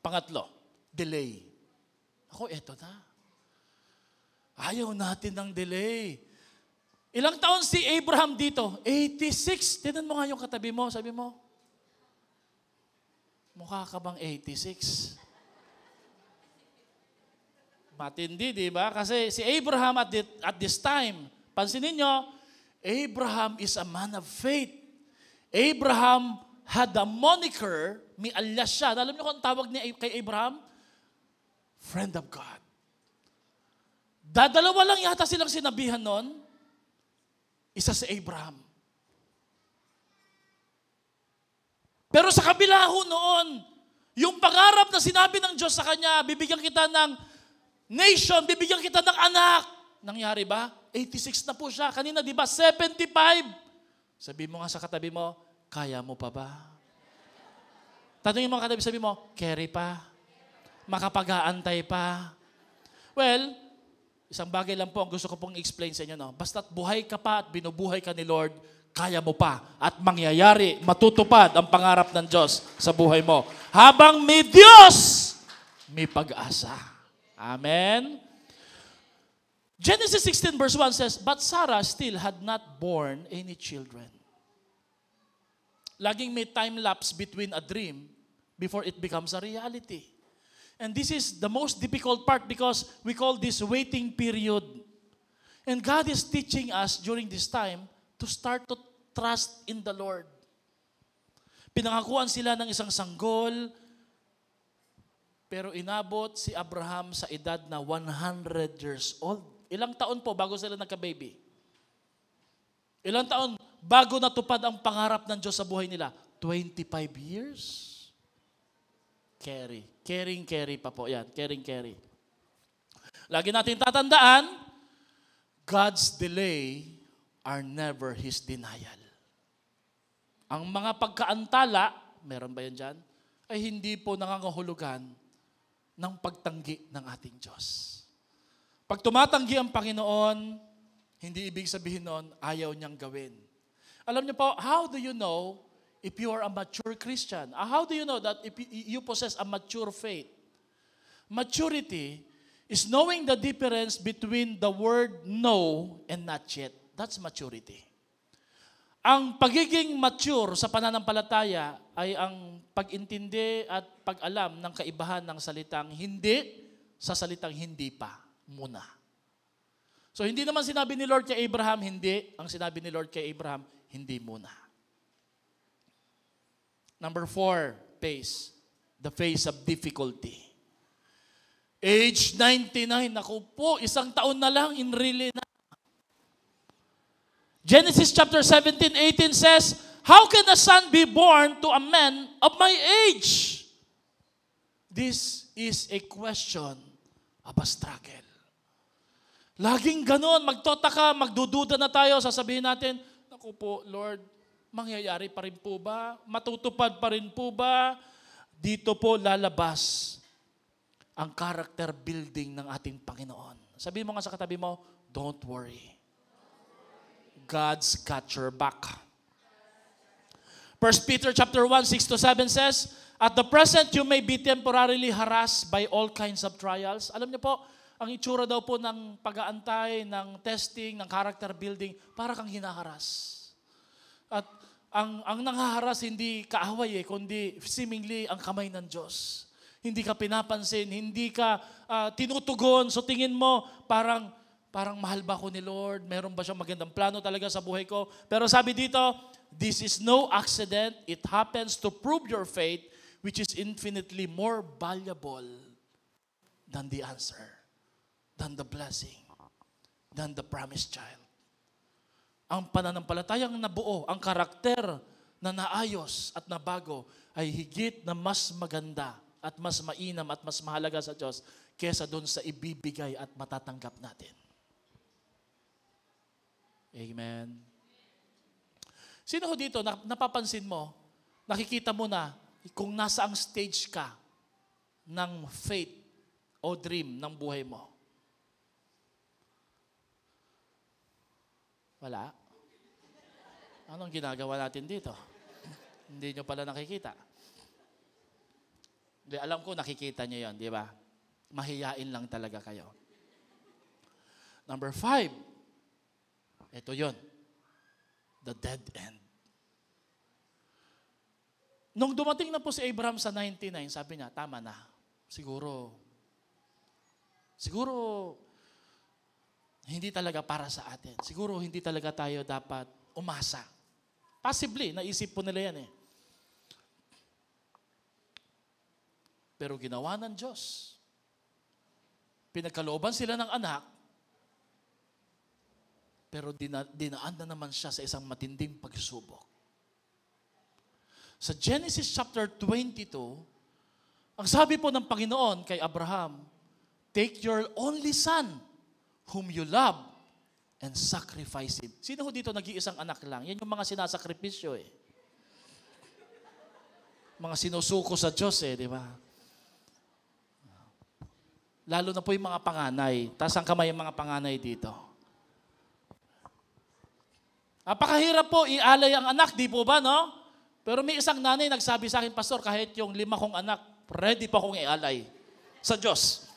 Pangatlo, delay. Ako, eto na. Ayaw natin ng delay. Ilang taon si Abraham dito? 86. Tignan mo nga yung katabi mo. Sabi mo, mukha ka bang 86? Matindi, di ba? Kasi si Abraham at this time, pansinin nyo, Abraham is a man of faith. Abraham had a moniker, may alias siya. Alam niyo kung ang tawag niya kay Abraham? Friend of God. Dadalawa lang yata silang sinabihan nun. Isa si Abraham. Pero sa kabila ho noon, yung pangarap na sinabi ng Diyos sa kanya, bibigyan kita ng nation, bibigyan kita ng anak. Nangyari ba? 86 na po siya. Kanina, di ba? 75. Sabi mo nga sa katabi mo, kaya mo pa ba? Tanungin mo katabi, sabi mo, carry pa? Makapag-aantay pa? Well, isang bagay lang po ang gusto ko pong explain sa inyo. No? Basta't buhay ka pa at binubuhay ka ni Lord, kaya mo pa at mangyayari, matutupad ang pangarap ng Diyos sa buhay mo. Habang may Diyos, may pag-asa. Amen? Genesis 16 verse 1 says, but Sarah still had not born any children. Laging may time lapse between a dream before it becomes a reality. And this is the most difficult part because we call this waiting period. And God is teaching us during this time to start to trust in the Lord. Pinangakuan sila ng isang sanggol, pero inabot si Abraham sa edad na 100 years old. Ilang taon po bago sila nagka-baby? Ilang taon bago natupad ang pangarap ng Diyos sa buhay nila? 25 years. carry. Caring pa po yan. Caring. Lagi natin tatandaan, God's delay are never His denial. Ang mga pagkaantala, meron ba yan dyan? Ay hindi po nangangahulugan ng pagtanggi ng ating Diyos. Pag tumatanggi ang Panginoon, hindi ibig sabihin nun, ayaw niyang gawin. Alam niyo po, how do you know if you are a mature Christian? How do you know that if you possess a mature faith? Maturity is knowing the difference between the word no and not yet. That's maturity. Ang pagiging mature sa pananampalataya ay ang pag-intindi at pag-alam ng kaibahan ng salitang hindi sa salitang hindi pa muna. So hindi naman sinabi ni Lord kay Abraham, hindi. Ang sinabi ni Lord kay Abraham, hindi muna. Number 4, face. The face of difficulty. Age 99, naku po, isang taon na lang, in really na. Genesis chapter 17:18 says, how can a son be born to a man of my age? This is a question of a struggle. Laging ganon, magtotaka, magdududa na tayo, sasabihin natin, naku po, Lord, mangyayari pa rin po ba? Matutupad pa rin po ba? Dito po lalabas ang character building ng ating Panginoon. Sabihin mo nga sa katabi mo, don't worry. God's got your back. 1 Peter chapter 1, 6-7 says, at the present you may be temporarily harassed by all kinds of trials. Alam niyo po, ang itsura daw po ng pag-aantay, ng testing, ng character building, para kang hinaharas. At ang nanghaharas hindi kaaway kundi seemingly ang kamay ng Diyos. Hindi ka pinapansin, hindi ka tinutugon. So tingin mo, parang mahal ba ko ni Lord? Meron ba siyang magandang plano talaga sa buhay ko? Pero sabi dito, this is no accident. It happens to prove your faith, which is infinitely more valuable than the answer, than the blessing, than the promised child. Ang pananampalatayang nabuo, ang karakter na naayos at nabago ay higit na mas maganda at mas mainam at mas mahalaga sa Diyos kesa doon sa ibibigay at matatanggap natin. Amen. Sino ho dito, napapansin mo, nakikita mo na kung nasa ang stage ka ng faith o dream ng buhay mo? Wala? Anong ginagawa natin dito? Hindi nyo pala nakikita. Hindi, alam ko nakikita nyo yon, di ba? Mahiyain lang talaga kayo. Number 5, ito yon, the dead end. Nung dumating na po si Abraham sa 99, sabi niya, tama na. Siguro, hindi talaga para sa atin. Siguro hindi talaga tayo dapat umasa. Possibly, naisip po nila yan eh. Pero ginawa ng Diyos. Pinagkalooban sila ng anak, pero dinaan na naman siya sa isang matinding pagsubok. Sa Genesis chapter 22, ang sabi po ng Panginoon kay Abraham, take your only son, whom you love, and sacrifice him. Sino ho dito nag-iisang anak lang? Yan yung mga sinasakripisyo eh. Mga sinusuko sa Diyos eh, di ba? Lalo na po yung mga panganay. Taas ang kamay yung mga panganay dito. Napakahirap po ialay ang anak, di po ba, no? Pero may isang nanay nagsabi sa akin, Pastor, kahit yung 5 kong anak, ready pa kong ialay sa Diyos.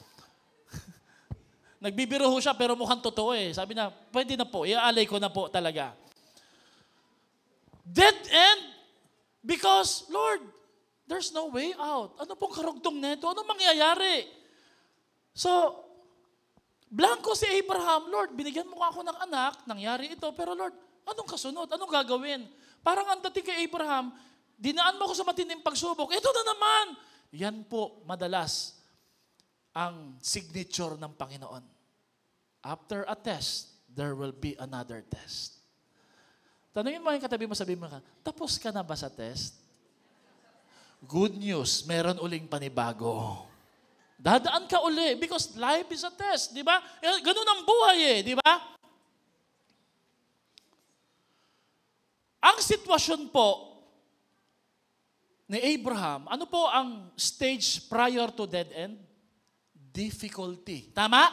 Nagbibiro ho siya, pero mukhang totoo eh. Sabi na, pwede na po, iaalay ko na po talaga. Dead end, because, Lord, there's no way out. Ano pong karugtong neto? Ano mangyayari? So, blanco si Abraham, Lord, binigyan mo ako ng anak, nangyari ito, pero Lord, anong kasunod? Anong gagawin? Parang ang dating kay Abraham, dinaan mo ako sa matinding pagsubok. Ito na naman! Yan po, madalas, ang signature ng Panginoon. After a test, there will be another test. Tanungin mo yung katabi mo, sabihin mo ka, tapos ka na ba sa test? Good news, meron uling panibago. Dadaan ka uli because life is a test, di ba? Ganun ang buhay di ba? Ang sitwasyon po ni Abraham, ano po ang stage prior to dead end? Difficulty. Tama?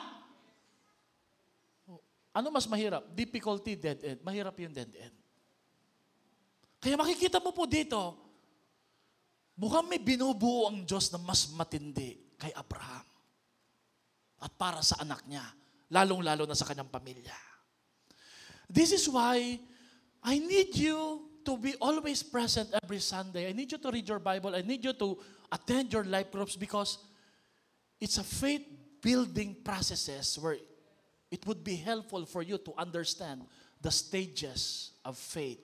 Ano mas mahirap? Difficulty, dead end. Mahirap yung dead end. Kaya makikita mo po dito, mukhang may binubuo ang Diyos na mas matindi kay Abraham. At para sa anak niya, lalong-lalo na sa kanyang pamilya. This is why I need you to be always present every Sunday. I need you to read your Bible. I need you to attend your life groups because it's a faith-building processes where it would be helpful for you to understand the stages of faith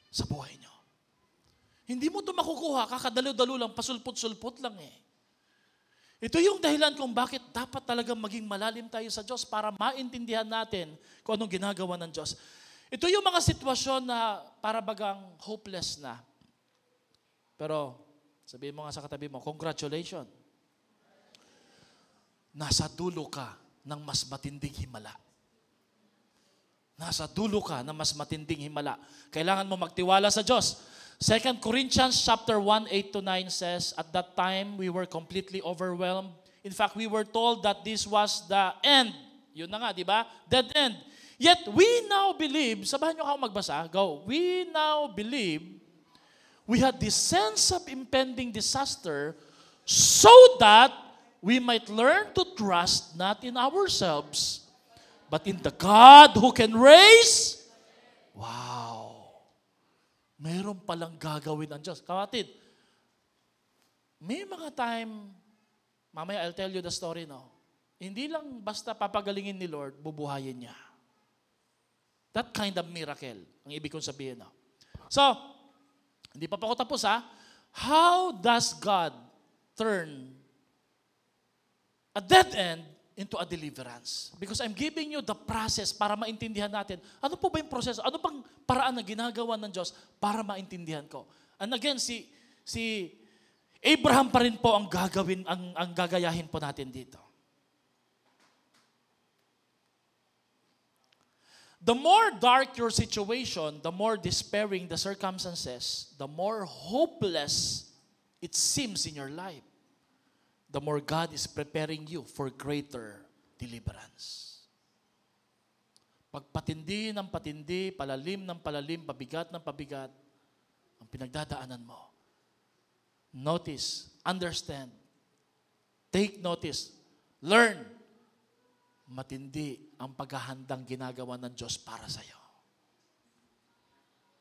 sa buhay nyo. Hindi mo ito makukuha, kakadalo-dalo lang, pasulpot-sulpot lang Ito yung dahilan kung bakit dapat talagang maging malalim tayo sa Diyos para maintindihan natin kung anong ginagawa ng Diyos. Ito yung mga sitwasyon na para bagang hopeless na. Pero sabihin mo nga sa katabi mo, congratulations. Nasa dulo ka ng mas matinding himala. Nasa dulo ka ng mas matinding himala. Kailangan mo magtiwala sa Diyos. 2 Corinthians chapter 1, 8-9 says, at that time, we were completely overwhelmed. In fact, we were told that this was the end. Yun na nga, di ba? Dead end. Yet, we now believe, sabahan nyo ako magbasa, go. We now believe we had this sense of impending disaster so that we might learn to trust not in ourselves, but in the God who can raise. Wow. Meron palang gagawin ang Diyos. Kapatid, may mga time, mamaya I'll tell you the story, no? Hindi lang basta papagalingin ni Lord, bubuhayin niya. That kind of miracle, ang ibig kong sabihin, no? So, hindi pa ako tapos, How does God turn a dead end into a deliverance? Because I'm giving you the process para maintindihan natin. Ano po ba yung proseso? Ano bang paraan na ginagawa ng Diyos para maintindihan ko? And again, si Abraham pa rin po ang gagawin, ang gagayahin po natin dito. The more dark your situation, the more despairing the circumstances, the more hopeless it seems in your life, the more God is preparing you for greater deliverance. Pagpatindi ng patindi, palalim ng palalim, pabigat ng pabigat, ang pinagdadaanan mo. Notice, understand, take notice, learn. Matindi ang paghahandang ginagawa ng Diyos para sa iyo.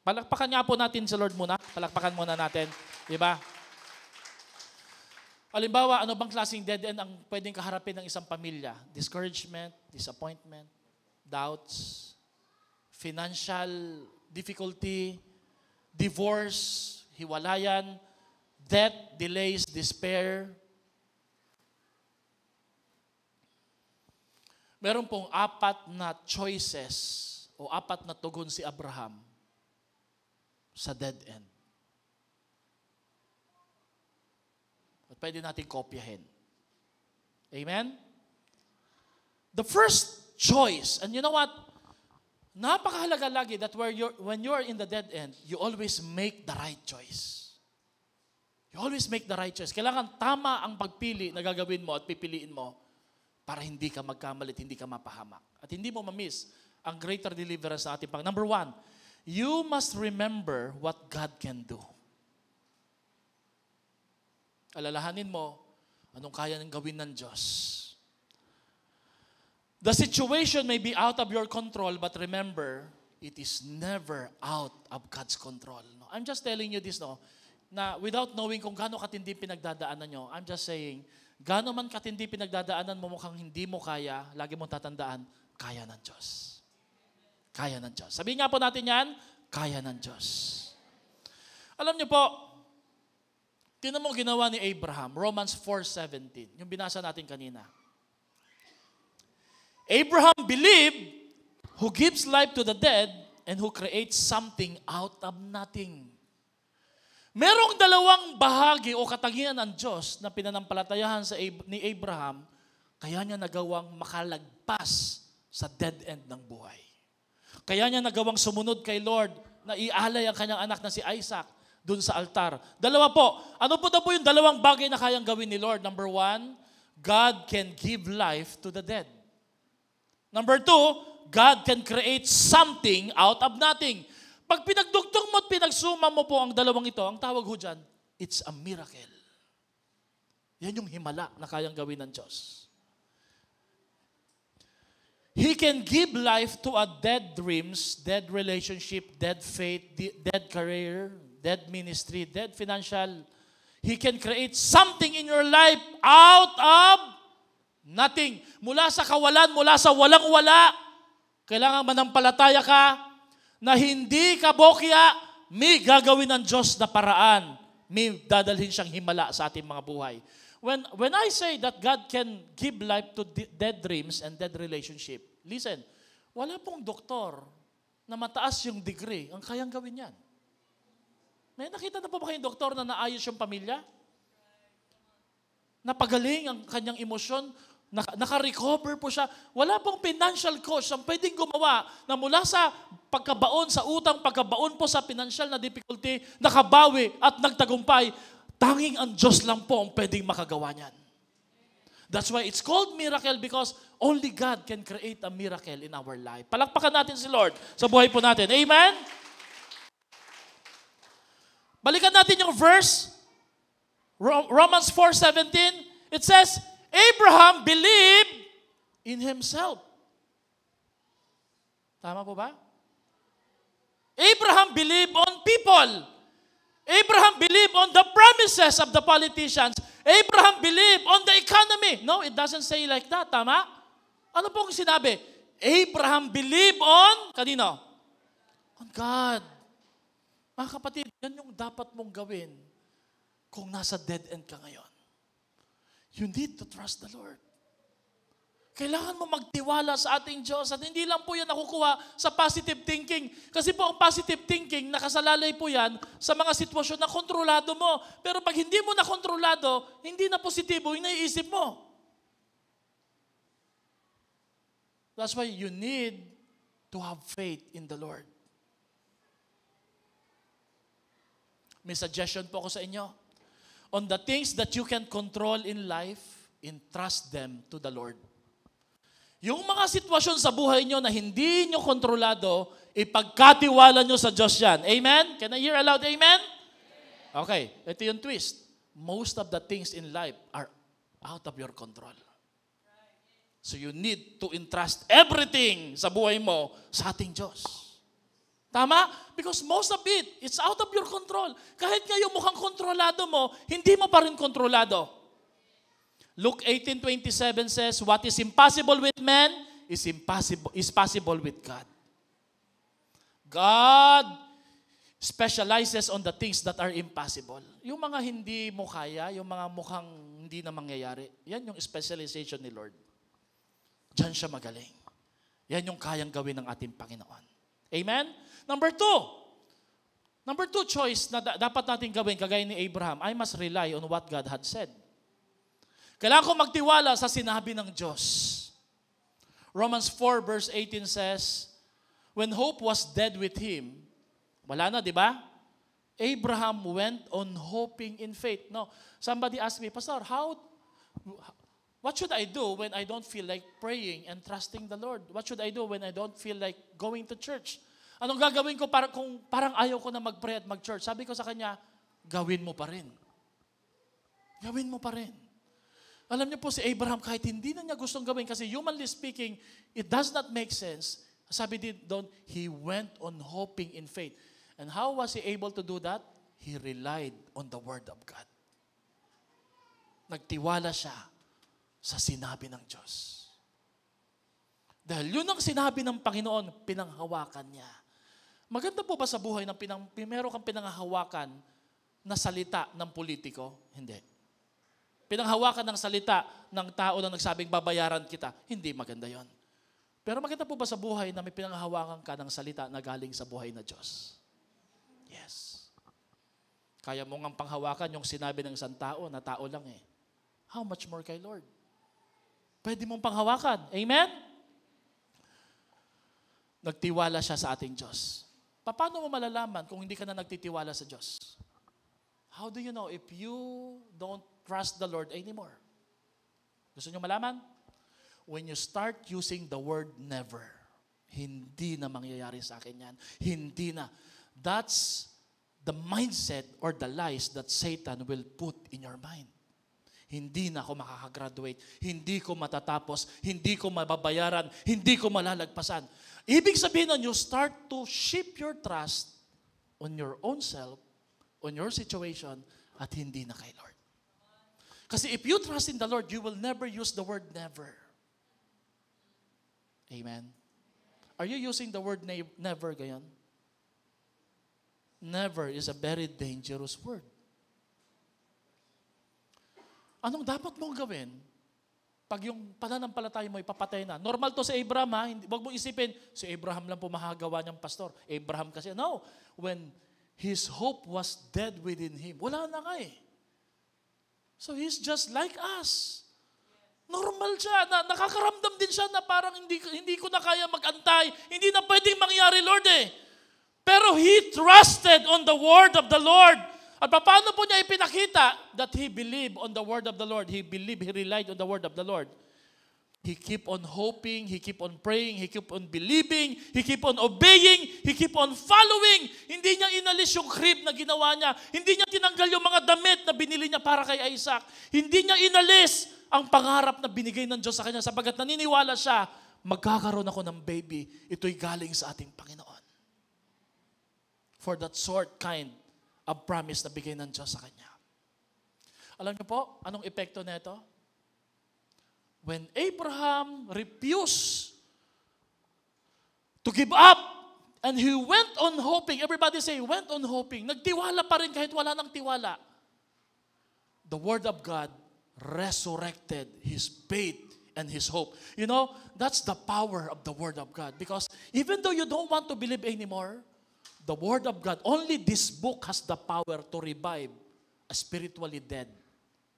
Palakpakan nga po natin sa Lord muna. Palakpakan muna natin. Diba? Halimbawa, ano bang klaseng dead end ang pwedeng kaharapin ng isang pamilya? Discouragement, disappointment, doubts, financial difficulty, divorce, hiwalayan, death, delays, despair. Meron pong 4 na choices o 4 na tugon si Abraham sa dead end. At pwede natin kopyahin. Amen? The first choice, and you know what? Napakahalaga lagi that when you're in the dead end, you always make the right choice. You always make the right choice. Kailangan tama ang pagpili na gagawin mo at pipiliin mo para hindi ka magkamali at hindi ka mapahamak. At hindi mo ma-miss ang greater deliverance sa ating Panginoon. Number 1, you must remember what God can do. Alalahanin mo anong kaya nang gawin ng Diyos. The situation may be out of your control, but remember, it is never out of God's control. No? I'm just telling you this, no? Na without knowing kung gaano katindi pinagdadaanan nyo, I'm just saying, gaano man katindi pinagdadaanan mo mukhang hindi mo kaya, lagi mong tatandaan, kaya ng Diyos. Kaya ng Diyos. Sabihin nga po natin yan, kaya ng Diyos. Alam niyo po, tinan mo ginawa ni Abraham, Romans 4:17, yung binasa natin kanina. Abraham believed who gives life to the dead and who creates something out of nothing. Merong dalawang bahagi o katangian ng Diyos na pinanampalatayahan ni Abraham, kaya niya nagawang makalagpas sa dead end ng buhay. Kaya niya nagawang sumunod kay Lord na ialay ang kanyang anak na si Isaac dun sa altar. Dalawa po. Ano po daw po yung dalawang bagay na kayang gawin ni Lord? Number one, God can give life to the dead. Number two, God can create something out of nothing. Pag pinagdugtong mo at pinagsuma mo po ang dalawang ito, ang tawag ho dyan, it's a miracle. Yan yung himala na kayang gawin ng Diyos. He can give life to a dead dreams, dead relationship, dead faith, dead career, dead ministry, dead financial. He can create something in your life out of nothing. Mula sa kawalan, mula sa walang-wala, kailangan manampalataya ka na hindi ka bokya, may gagawin ng Diyos na paraan. May dadalhin siyang himala sa ating mga buhay. When I say that God can give life to dead dreams and dead relationship, listen, wala pong doktor na mataas yung degree ang kayang gawin yan. May nakita na po ba kayong doktor na naayos yung pamilya? Napagaling ang kanyang emosyon, naka-recover po siya. Wala pong financial coach ang pwedeng gumawa na mula sa pagkabaon, sa utang, pagkabaon po sa financial na difficulty, nakabawi at nagtagumpay. Tanging ang Diyos lang po ang pwedeng makagawa niyan. That's why it's called miracle because only God can create a miracle in our life. Palakpakan natin si Lord sa buhay po natin. Amen? Balikan natin yung verse, Romans 4:17. It says, Abraham believed in himself. Tama po ba? Abraham believed on people. Abraham believed on the promises of the politicians. Abraham believed on the economy. No, it doesn't say like that. Tama? Ano pong sinabi? Abraham believed on, kanino? On God. Mga kapatid, yan yung dapat mong gawin kung nasa dead end ka ngayon. You need to trust the Lord. Kailangan mo magtiwala sa ating Diyos at hindi lang po yan nakukuha sa positive thinking. Kasi po ang positive thinking, nakasalalay po yan sa mga sitwasyon na kontrolado mo. Pero pag hindi mo na kontrolado, hindi na positibo yung naiisip mo. That's why you need to have faith in the Lord. May suggestion po ako sa inyo. On the things that you can control in life, entrust them to the Lord. Yung mga sitwasyon sa buhay nyo na hindi nyo kontrolado, ipagkatiwala nyo sa Diyos yan. Amen? Can I hear aloud? Amen? Okay, ito yung twist. Most of the things in life are out of your control. So you need to entrust everything sa buhay mo sa ating Diyos. Tama? Because most of it, it's out of your control. Kahit ngayon mukhang kontrolado mo, hindi mo pa rin kontrolado. Luke 18:27 says, what is impossible with man is possible with God. God specializes on the things that are impossible. Yung mga hindi mo kaya, yung mga mukhang hindi na mangyayari, yan yung specialization ni Lord. Diyan siya magaling. Yan yung kayang gawin ng ating Panginoon. Amen? Number two choice na dapat natin gawin, kagaya ni Abraham, I must rely on what God had said. Kailangan ko magtiwala sa sinabi ng Diyos. Romans 4 verse 18 says, when hope was dead with him, wala na, di ba? Abraham went on hoping in faith. No, somebody asked me, Pastor, what should I do when I don't feel like praying and trusting the Lord? What should I do when I don't feel like going to church? Anong gagawin ko kung parang ayaw ko na mag-pray at mag-church? Sabi ko sa kanya, gawin mo pa rin. Gawin mo pa rin. Alam niyo po si Abraham, kahit hindi na niya gustong gawin, kasi humanly speaking, it does not make sense. Sabi doon, he went on hoping in faith. And how was he able to do that? He relied on the Word of God. Nagtiwala siya sa sinabi ng Diyos. Dahil yun ang sinabi ng Panginoon, pinanghawakan niya. Maganda po ba sa buhay ng meron kang pinanghawakan na salita ng politiko? Hindi. Pinanghawakan ng salita ng tao na nagsabing babayaran kita? Hindi maganda yon. Pero maganda po ba sa buhay na may pinanghawakan ka ng salita na galing sa buhay na Diyos? Yes. Kaya mo ngang panghawakan yung sinabi ng isang tao na tao lang eh. How much more kay Lord? Pwede mong panghawakan. Amen? Nagtiwala siya sa ating Diyos. Paano mo malalaman kung hindi ka na nagtitiwala sa Diyos? How do you know if you don't trust the Lord anymore? Gusto niyo malaman? When you start using the word never, hindi na mangyayari sa akin yan. Hindi na. That's the mindset or the lies that Satan will put in your mind. Hindi na ako makakagraduate, hindi ko matatapos, hindi ko mababayaran, hindi ko malalagpasan. Ibig sabihin nun, you start to shift your trust on your own self, on your situation, at hindi na kay Lord. Kasi if you trust in the Lord, you will never use the word never. Amen? Are you using the word never gayon? Never is a very dangerous word. Anong dapat mong gawin pag yung pananampalataya mo ipapatay na? Normal to sa Abraham ha. Huwag mong isipin, si Abraham lang po mahagawa niyang pastor. Abraham kasi, no. When his hope was dead within him, wala na nga eh. So he's just like us. Normal siya. Nakakaramdam din siya na parang hindi ko na kaya mag-antay. Hindi na pwedeng mangyari, Lord eh. Pero he trusted on the word of the Lord. At paano po niya ipinakita that he believed on the word of the Lord? He relied on the word of the Lord. He keep on hoping, he keep on praying, he keep on believing, he keep on obeying, he keep on following. Hindi niya inalis yung crib na ginawa niya. Hindi niya tinanggal yung mga damit na binili niya para kay Isaac. Hindi niya inalis ang pangarap na binigay ng Diyos sa kanya sapagat naniniwala siya, magkakaroon ako ng baby. Ito'y galing sa ating Panginoon. For that kind of promise na bigay ng Diyos sa kanya. Alam niyo po, anong epekto nito? When Abraham refused to give up and he went on hoping, everybody say, went on hoping, nagtiwala pa rin kahit wala nang tiwala. The Word of God resurrected his faith and his hope. You know, that's the power of the Word of God. Because even though you don't want to believe anymore, the Word of God, only this book has the power to revive a spiritually dead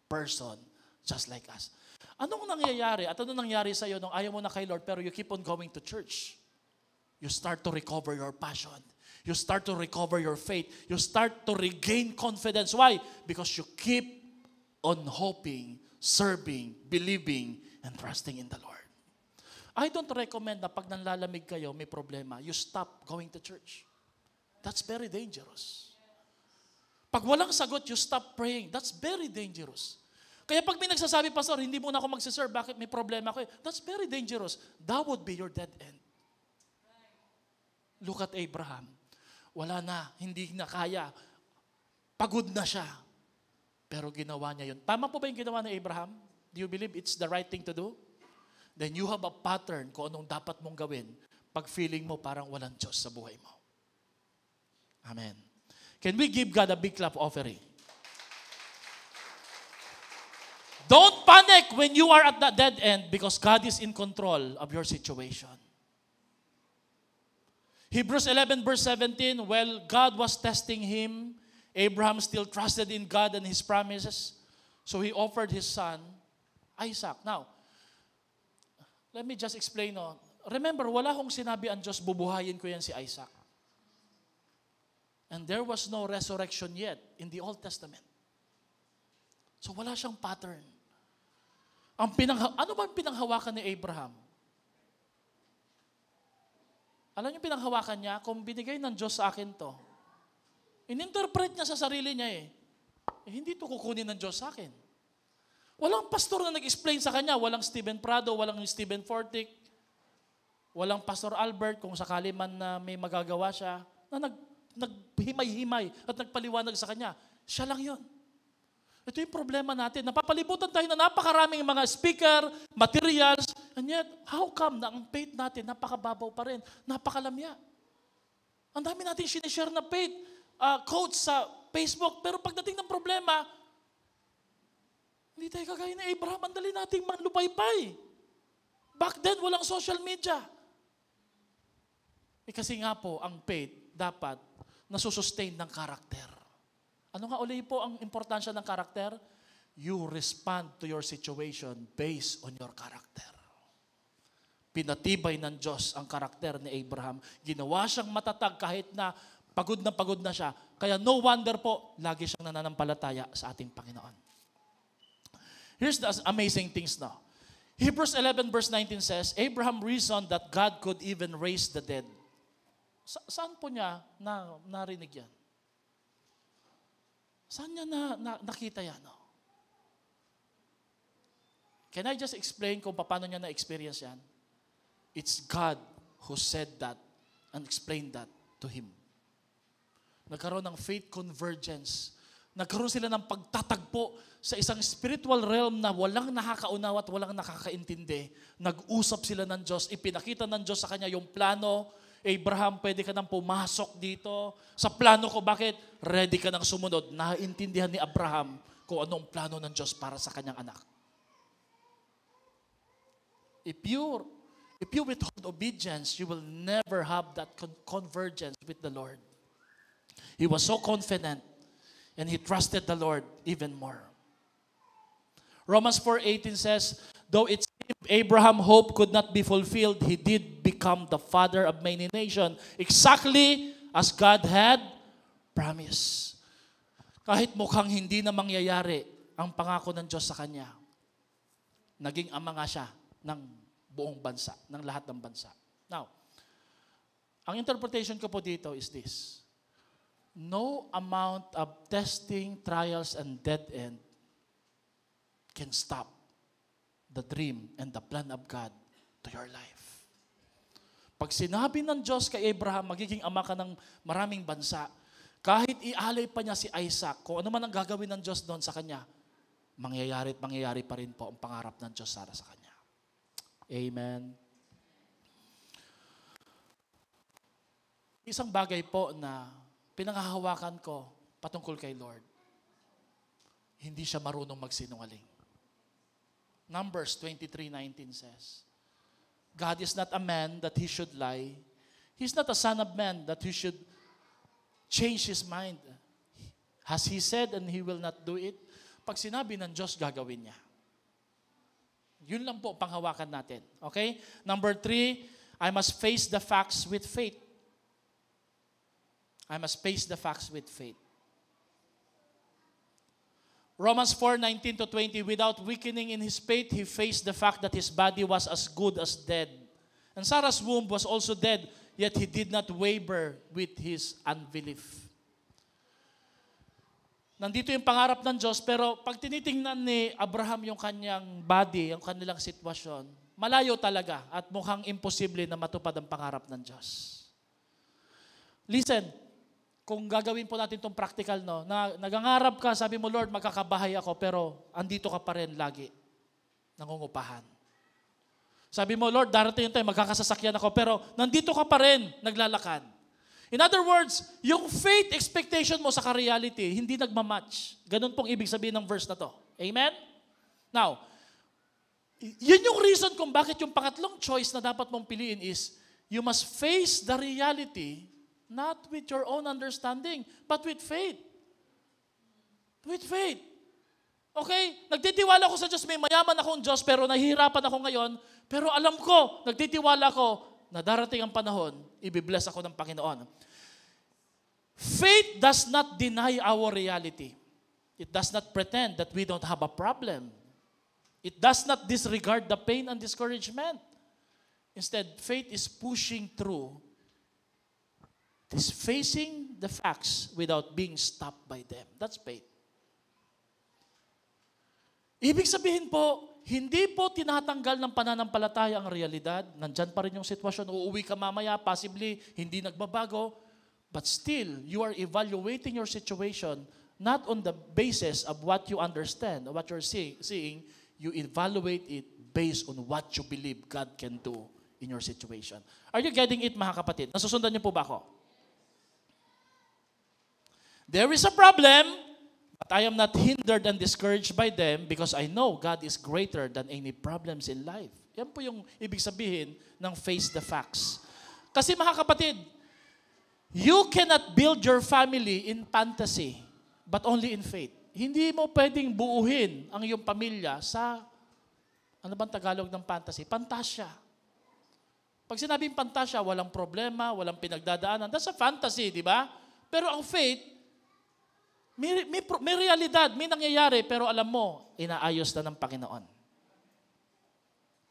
person just like us. Anong nangyayari at anong nangyari sa iyo nung ayaw mo na kay Lord pero you keep on going to church? You start to recover your passion. You start to recover your faith. You start to regain confidence. Why? Because you keep on hoping, serving, believing, and trusting in the Lord. I don't recommend na pag nanlalamig kayo, may problema, you stop going to church. That's very dangerous. Pag walang sagot, you stop praying. That's very dangerous. Kaya pag may nagsasabi, Pastor, hindi muna ako magsiserve, bakit may problema ko? That's very dangerous. That would be your dead end. Look at Abraham. Wala na, hindi na kaya. Pagod na siya. Pero ginawa niya yun. Tama po ba yung ginawa ni Abraham? Do you believe it's the right thing to do? Then you have a pattern kung anong dapat mong gawin pag feeling mo parang walang Diyos sa buhay mo. Amen. Can we give God a big clap offering? Don't panic when you are at the dead end because God is in control of your situation. Hebrews 11 verse 17, while God was testing him, Abraham still trusted in God and His promises. So he offered his son, Isaac. Now, let me just explain. Remember, wala hong sinabi ang Diyos, bubuhayin ko yan si Isaac. And there was no resurrection yet in the Old Testament. So wala siyang pattern. Ano ba ang pinanghawakan ni Abraham? Alam niyo pinanghawakan niya? Kung binigay ng Diyos sa akin to, ininterpret niya sa sarili niya hindi to kukunin ng Diyos sa akin. Walang pastor na nag-explain sa kanya. Walang Stephen Prado, walang Stephen Fortick, walang Pastor Albert, kung sakali man na may magagawa siya, na naghimay-himay at nagpaliwanag sa kanya. Siya lang yun. Ito yung problema natin. Napapalibutan tayo na napakaraming mga speaker, materials, and yet, how come na ang faith natin napakababaw pa rin, napakalamya? Ang dami natin sinishare na faith quotes sa Facebook, pero pagdating ng problema, hindi tayo kagaya ni Abraham, ang dali nating manlupaypay. Back then, walang social media. Kasi nga po, ang faith dapat nasusustain ng karakter. Ano nga uli po ang importansya ng karakter? You respond to your situation based on your character. Pinatibay ng Diyos ang karakter ni Abraham. Ginawa siyang matatag kahit na pagod na siya. Kaya no wonder po, lagi siyang nananampalataya sa ating Panginoon. Here's the amazing things now. Hebrews 11 verse 19 says, Abraham reasoned that God could even raise the dead. Saan po niya narinig yan? Saan niya nakita yan? No? Can I just explain kung paano niya na-experience yan? It's God who said that and explained that to him. Nagkaroon ng faith convergence. Nagkaroon sila ng pagtatagpo sa isang spiritual realm na walang nakakaunawa at walang nakakaintindi. Nag-usap sila ng Diyos. Ipinakita ng Diyos sa kanya yung plano. Abraham, pwede ka nang pumasok dito. Sa plano ko, bakit? Ready ka nang sumunod. Naintindihan ni Abraham kung anong plano ng Diyos para sa kanyang anak. If you withhold obedience, you will never have that convergence with the Lord. He was so confident and he trusted the Lord even more. Romans 4:18 says, though it seemed Abraham hope could not be fulfilled, he did become the father of many nations, exactly as God had promised. Kahit mukhang hindi na mangyayari ang pangako ng Diyos sa kanya, naging ama nga siya ng buong bansa, ng lahat ng bansa. Now, ang interpretation ko po dito is this. No amount of testing, trials, and dead end can stop the dream and the plan of God to your life. Pag sinabi ng Diyos kay Abraham, magiging ama ka ng maraming bansa, kahit ialay pa niya si Isaac, kung ano man ang gagawin ng Diyos doon sa kanya, mangyayari at mangyayari pa rin po ang pangarap ng Diyos para sa kanya. Amen. Isang bagay po na pinanghahawakan ko patungkol kay Lord, hindi siya marunong magsinungaling. Numbers 23:19 says, God is not a man that he should lie. He's not a son of man that he should change his mind. Has he said and he will not do it? Pag sinabi ng Diyos, gagawin niya. Yun lang po panghawakan natin. Okay? Number 3, I must face the facts with faith. I must face the facts with faith. Romans 4:19-20, without weakening in his faith, he faced the fact that his body was as good as dead. And Sarah's womb was also dead, yet he did not waver with his unbelief. Nandito yung pangarap ng Diyos, pero pag tinitingnan ni Abraham yung kanyang body, yung kanilang sitwasyon, malayo talaga at mukhang imposible na matupad ang pangarap ng Diyos. Listen, kung gagawin po natin itong practical, no, na nagangarap ka, sabi mo, Lord, magkakabahay ako, pero andito ka pa rin lagi, nangungupahan. Sabi mo, Lord, darating yung time, magkakasasakyan ako, pero nandito ka pa rin, naglalakad. In other words, yung faith expectation mo sa ka-reality, hindi nagmamatch. Ganun pong ibig sabihin ng verse na to. Amen? Now, yun yung reason kung bakit yung pangatlong choice na dapat mong piliin is, you must face the reality, not with your own understanding, but with faith. With faith. Okay? Nagtitiwala ako sa Diyos, may mayaman akong Diyos, pero nahihirapan ako ngayon, pero alam ko, nagtitiwala ako, na darating ang panahon, ibibless ako ng Panginoon. Faith does not deny our reality. It does not pretend that we don't have a problem. It does not disregard the pain and discouragement. Instead, faith is pushing through. It is facing the facts without being stopped by them. That's faith. Ibig sabihin po, hindi po tinatanggal ng pananampalataya ang realidad. Nandyan pa rin yung sitwasyon. Uuwi ka mamaya, possibly hindi nagbabago. But still, you are evaluating your situation not on the basis of what you understand or what you're seeing. You evaluate it based on what you believe God can do in your situation. Are you getting it, mga kapatid? Nasusundan niyo po ba ako? There is a problem, but I am not hindered and discouraged by them because I know God is greater than any problems in life. Yan po yung ibig sabihin ng face the facts. Kasi mga kapatid, you cannot build your family in fantasy. but only in faith. Hindi mo pwedeng buuhin ang iyong pamilya sa, ano bang Tagalog ng fantasy? Pantasya. Pag sinabing pantasya, walang problema, walang pinagdadaanan. That's a fantasy, di ba? Pero ang faith, may realidad, may nangyayari, pero alam mo, inaayos na ng Panginoon.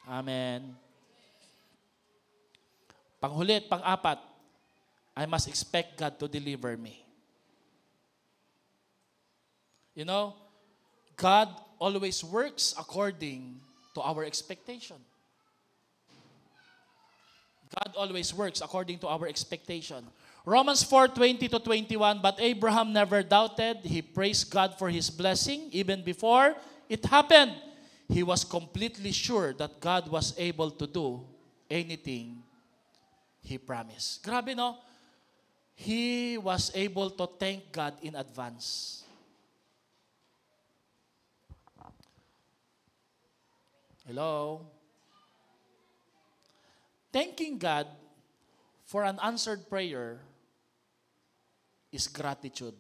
Amen. Panghuli at pang-apat, I must expect God to deliver me. You know, God always works according to our expectation. God always works according to our expectation. Romans 4:20-21, but Abraham never doubted. He praised God for his blessing even before it happened. He was completely sure that God was able to do anything He promised. Grabe, no? He was able to thank God in advance. Hello? Thanking God for an answered prayer is gratitude.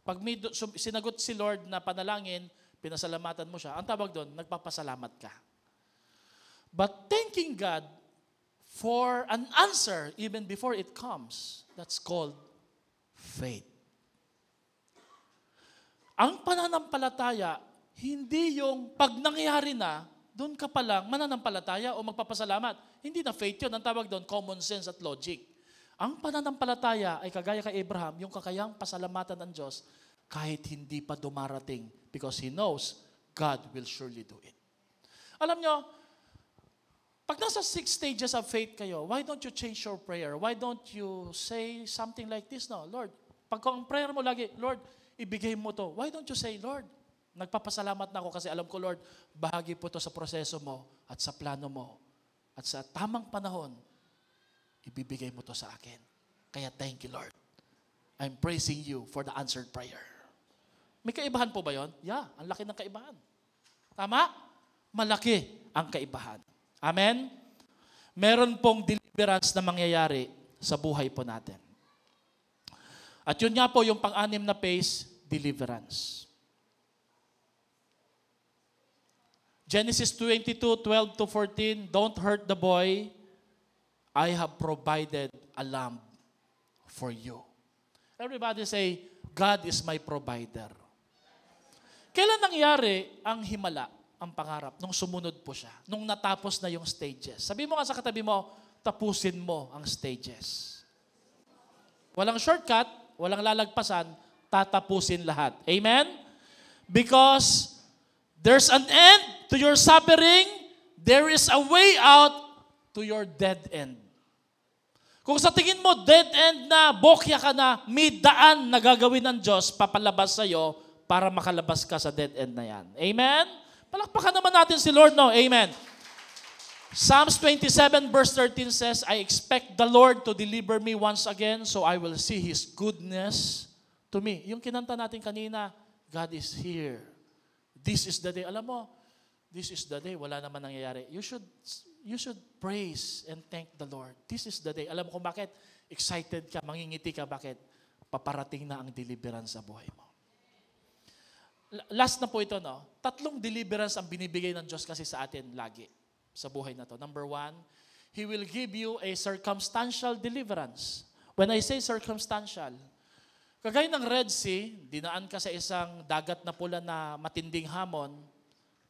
Pag may sinagot si Lord na panalangin, pinasalamatan mo siya, ang tawag doon, nagpapasalamat ka. But thanking God for an answer even before it comes, that's called faith. Ang pananampalataya, hindi yung pag nangyari na, doon ka pa lang mananampalataya o magpapasalamat. Hindi na faith yun. Ang tawag doon, common sense at logic. Ang pananampalataya ay kagaya kay Abraham, yung kakayang pasalamatan ng Diyos kahit hindi pa dumarating because he knows God will surely do it. Alam nyo, pag nasa 6 stages of faith kayo, why don't you change your prayer? Why don't you say something like this? No, Lord, pag ang prayer mo lagi, Lord, ibigay mo to. Why don't you say, Lord, nagpapasalamat na ako kasi alam ko, Lord, bahagi po to sa proseso mo at sa plano mo. At sa tamang panahon, ibibigay mo to sa akin. Kaya thank you, Lord. I'm praising you for the answered prayer. May kaibahan po ba yon? Yeah, ang laki ng kaibahan. Tama? Malaki ang kaibahan. Amen? Meron pong deliverance na mangyayari sa buhay po natin. At yun nga po yung pang-anim na phase, deliverance. Genesis 22:12-14, don't hurt the boy. I have provided a lamb for you. Everybody say, God is my provider. Kailan nangyari ang himala, ang pangarap? Nung sumunod po siya. Nung natapos na yung stages. Sabi mo nga sa katabi mo, tapusin mo ang stages. Walang shortcut, walang lalagpasan, tatapusin lahat. Amen? Because there's an end to your suffering. There is a way out to your dead end. Kung sa tingin mo, dead end na, bokya ka na, may daan na gagawin ng Diyos, papalabas sa'yo para makalabas ka sa dead end na yan. Amen? Palakpakan naman natin si Lord, no? Amen. Psalms 27 verse 13 says, I expect the Lord to deliver me once again, so I will see His goodness to me. Yung kinanta natin kanina, God is here. This is the day. Alam mo, this is the day. Wala naman nangyayari. You should praise and thank the Lord. This is the day. Alam mo kung bakit? Excited ka, mangingiti ka. Bakit? Paparating na ang deliverance sa buhay mo. Last na po ito, no? 3 deliverance ang binibigay ng Diyos kasi sa atin lagi sa buhay na to. Number 1, He will give you a circumstantial deliverance. When I say circumstantial, kagaya ng Red Sea, dinaan ka sa isang dagat na pula na matinding hamon.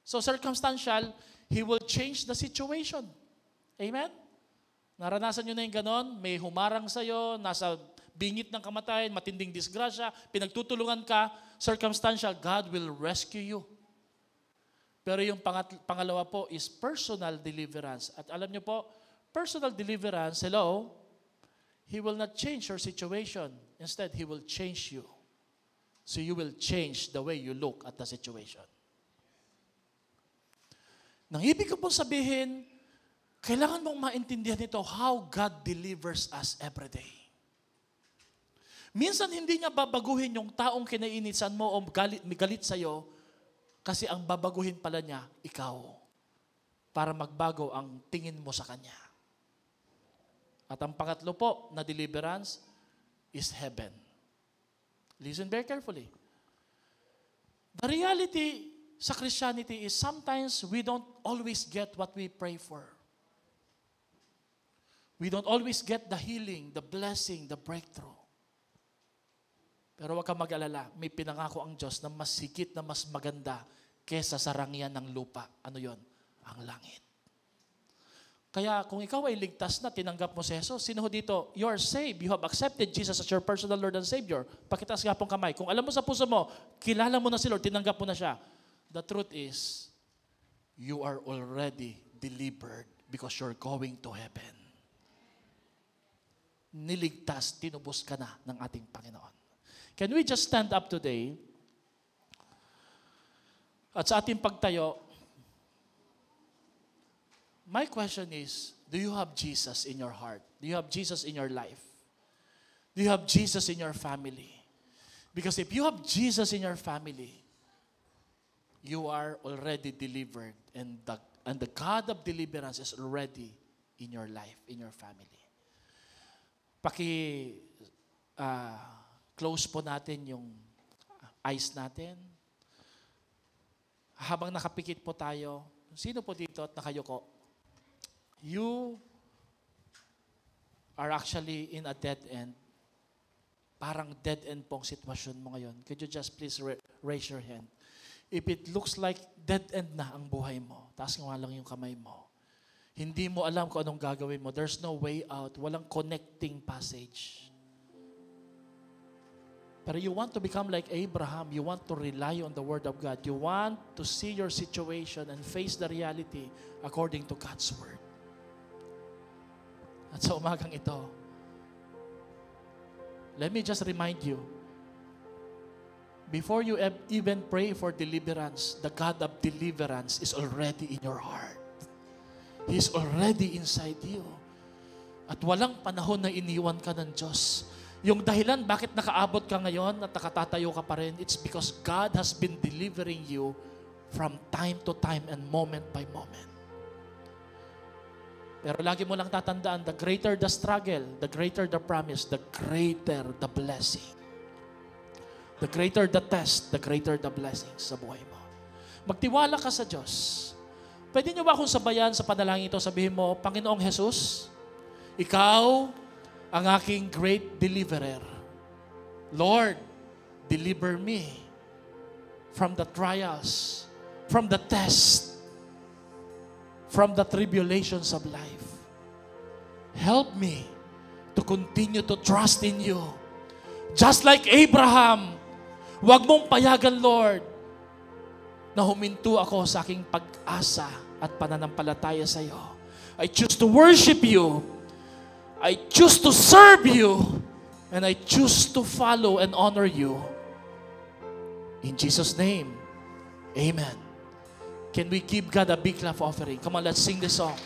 So circumstantial, He will change the situation. Amen? Naranasan nyo na yung ganon, may humarang sa'yo, nasa bingit ng kamatayan, matinding disgrasya, pinagtutulungan ka, circumstantial, God will rescue you. Pero yung pangalawa po is personal deliverance. At alam nyo po, personal deliverance, hello, He will not change your situation. Instead, He will change you. So you will change the way you look at the situation. Nang ibig ko pong sabihin, kailangan mong maintindihan ito how God delivers us every day. Minsan hindi niya babaguhin yung taong kinainisan mo o galit sa'yo kasi ang babaguhin pala niya, ikaw. Para magbago ang tingin mo sa Kanya. At ang pangatlo po na deliverance is heaven. Listen very carefully. The reality sa Christianity is sometimes we don't always get what we pray for. We don't always get the healing, the blessing, the breakthrough. Pero huwag kang mag-alala, may pinangako ang Diyos na mas higit na mas maganda kesa sa rangyan ng lupa. Ano yon? Ang langit. Kaya kung ikaw ay ligtas na, tinanggap mo si Jesus, sino dito, you are saved. You have accepted Jesus as your personal Lord and Savior. Pakitaas nga pong kamay. Kung alam mo sa puso mo, kilala mo na si Lord, tinanggap mo na siya. The truth is, you are already delivered because you're going to heaven. Niligtas, tinubos ka na ng ating Panginoon. Can we just stand up today? At sa ating pagtayo, my question is, do you have Jesus in your heart? Do you have Jesus in your life? Do you have Jesus in your family? Because if you have Jesus in your family, you are already delivered, and the God of deliverance is already in your life, in your family. Close po natin yung eyes natin. Habang nakapikit po tayo, sino po dito at nakayuko? You are actually in a dead end. Parang dead end pong sitwasyon mo ngayon. Could you just please raise your hand? If it looks like dead end na ang buhay mo, taas nga lang yung kamay mo. Hindi mo alam kung anong gagawin mo. There's no way out. Walang connecting passage. Pero you want to become like Abraham. You want to rely on the Word of God. You want to see your situation and face the reality according to God's Word. At sa umagang ito, let me just remind you, before you even pray for deliverance, the God of deliverance is already in your heart. He is already inside you. At walang panahon na iniwan ka ng Diyos. Yung dahilan bakit nakaabot ka ngayon at nakatatayo ka pa rin, it's because God has been delivering you from time to time and moment by moment. Pero lagi mo lang tatandaan, the greater the struggle, the greater the promise, the greater the blessing. The greater the test, the greater the blessings sa buhay mo. Magtiwala ka sa Diyos. Pwede niyo ba akong sabayan sa panalangin ito? Sabihin mo, Panginoong Jesus, Ikaw ang aking great deliverer. Lord, deliver me from the trials, from the test, from the tribulations of life. Help me to continue to trust in you. Just like Abraham, huwag mong payagan, Lord, na huminto ako sa aking pag-asa at pananampalataya sa iyo. I choose to worship you. I choose to serve you. And I choose to follow and honor you. In Jesus' name, amen. Can we give God a big clap offering? Come on, let's sing this song.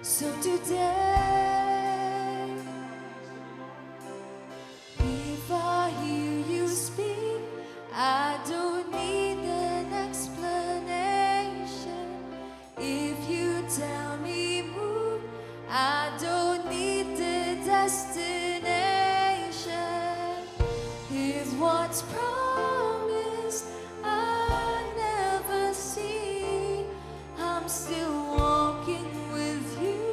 So today, if I hear you speak, I don't need an explanation. If you tell me move, I don't need the destination. If what's promised I never see, I'm still walking with you.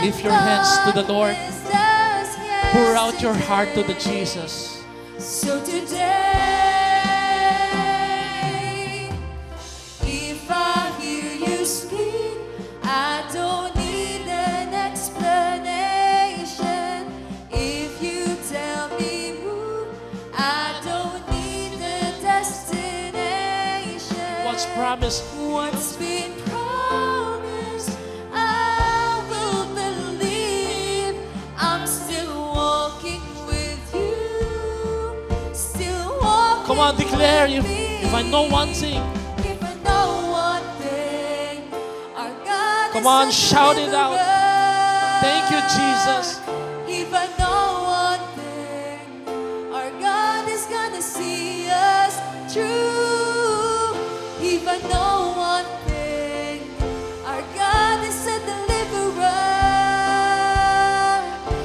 Lift your hands to the Lord. darkness does Pour out your heart to the yesterday. Jesus. So today, if I hear you speak, I don't need an explanation. If you tell me move, I don't need a destination. What's promised? What's been promised, I will believe. I'm still walking with you. Still walking. Come on, declare with if I know one thing. If I know one thing, our God Come is on, a shout it out. deliverer. Thank you, Jesus. If I know one thing, our God is gonna see us through. If I know one thing, our God is a deliverer.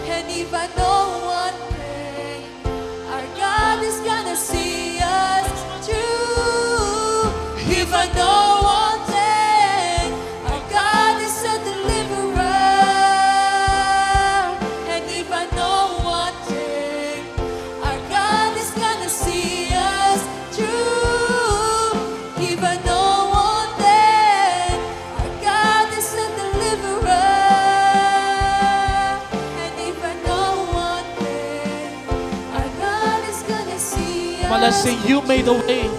And if I know one thing, our God is gonna see us through. If I know one thing, our God is a deliverer. And if I know one thing, our God is gonna see us through. If I know one thing, our God is a deliverer. And if I know one thing, our God is gonna see Come on, let's us sing, you made a way.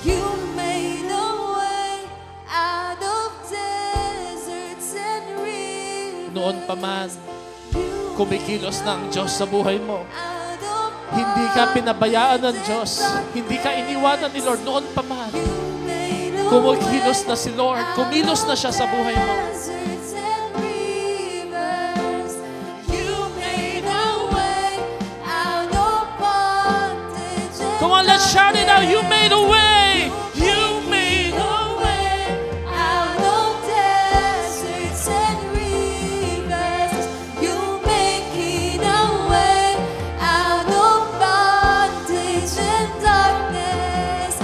You made a way out of deserts and rivers. Noon pa man, You kumikilos na ang Diyos sa buhay mo. out of Hindi ka pinabayaan ng Diyos. Hindi ka iniwanan ni Lord noon pa man. You made a Kumikilos way na si Lord. Kumilos na siya sa buhay mo. deserts and rivers. You made a way out of bondage and Come on, let's shout it out. You made a way. You made a way out of deserts and rivers. You making a way out of bondage and darkness.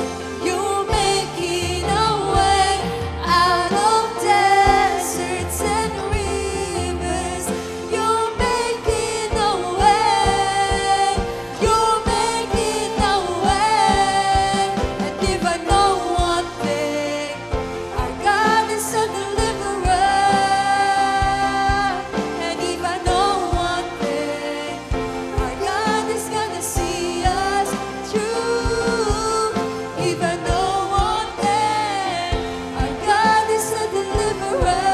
You making a way out of deserts and rivers. You making a way. You making a way. And if I know one thing, our God is a deliverer. And if I know one thing, our God is gonna see us through. If I know one thing, our God is a deliverer.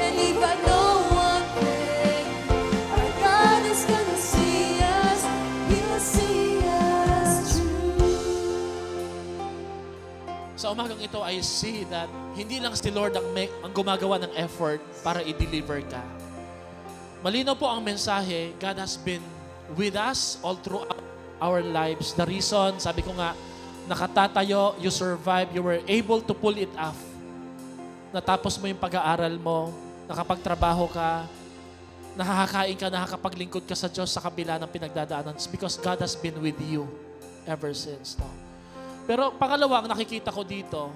And if I know one thing, our God is gonna see us. He'll see us through. Sa umagang ito, I see that hindi lang si Lord ang gumagawa ng effort para i-deliver ka. Malinaw po ang mensahe, God has been with us all throughout our lives. The reason, sabi ko nga, nakatatayo, you survived, you were able to pull it off. Natapos mo yung pag-aaral mo, nakapagtrabaho ka, nakakakain ka, nakakapaglingkod ka sa Diyos sa kabila ng pinagdadaanan. It's because God has been with you ever since. No? Pero pangalawa, ang nakikita ko dito,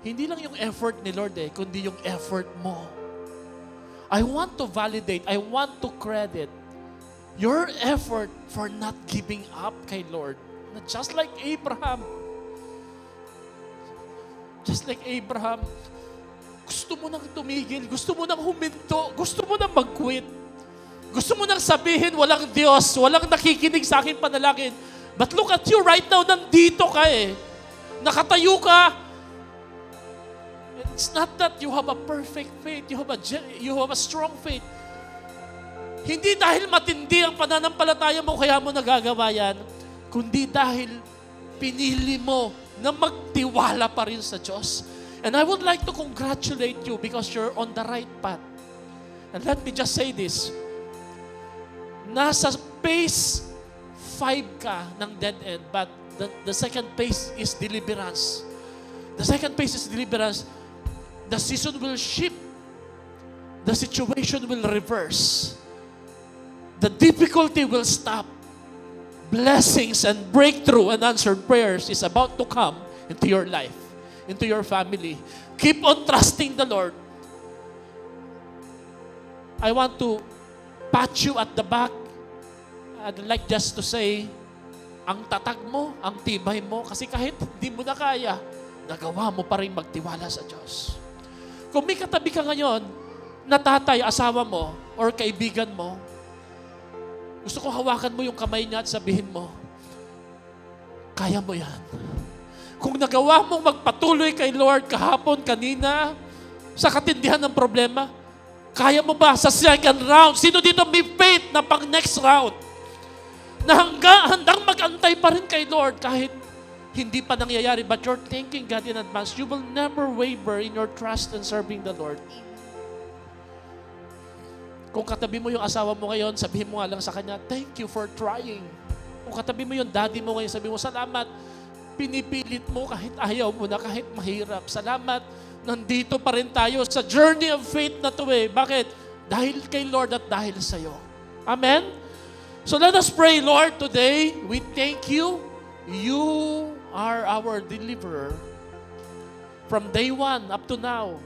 hindi lang yung effort ni Lord kundi yung effort mo. I want to validate, I want to credit your effort for not giving up kay Lord. Just like Abraham. Just like Abraham, gusto mo nang tumigil, gusto mo nang huminto, gusto mo nang mag-quit. Gusto mo nang sabihin, walang Diyos, walang nakikinig sa akin panalangin. But look at you right now, nandito ka Nakatayo ka. It's not that you have a perfect faith, you have a strong faith. Hindi dahil matindi ang pananampalataya mo kaya mo nagagawa yan, kundi dahil pinili mo na magtiwala pa rin sa Diyos. And I would like to congratulate you because you're on the right path. And let me just say this. Nasa phase 5 ka ng dead end, but the second phase is deliverance. The second phase is deliverance. The season will shift. The situation will reverse. The difficulty will stop. Blessings and breakthrough and answered prayers is about to come into your life, into your family. Keep on trusting the Lord. I want to pat you at the back. I'd like just to say, ang tatag mo, ang tibay mo, kasi kahit hindi mo na kaya, nagawa mo pa rin magtiwala sa Diyos. Kung may katabi ka ngayon, na tatay, asawa mo, or kaibigan mo, gusto ko hawakan mo yung kamay niya at sabihin mo, kaya mo yan. Kung nagawa mong magpatuloy kay Lord kahapon, kanina, sa katindihan ng problema, kaya mo ba sa second round? Sino dito may faith na pang next round? Na handang mag-antay pa rin kay Lord kahit hindi pa nangyayari, but you're thanking God in advance. You will never waver in your trust in serving the Lord. Kung katabi mo yung asawa mo ngayon, sabihin mo nga lang sa kanya, thank you for trying. Kung katabi mo yung daddy mo ngayon, sabihin mo, salamat, pinipilit mo kahit ayaw mo na, kahit mahirap. Salamat, nandito pa rin tayo sa journey of faith na to eh. Bakit? Dahil kay Lord at dahil sa'yo. Amen? So let us pray, Lord, today, we thank you. You are our deliverer. From day one up to now,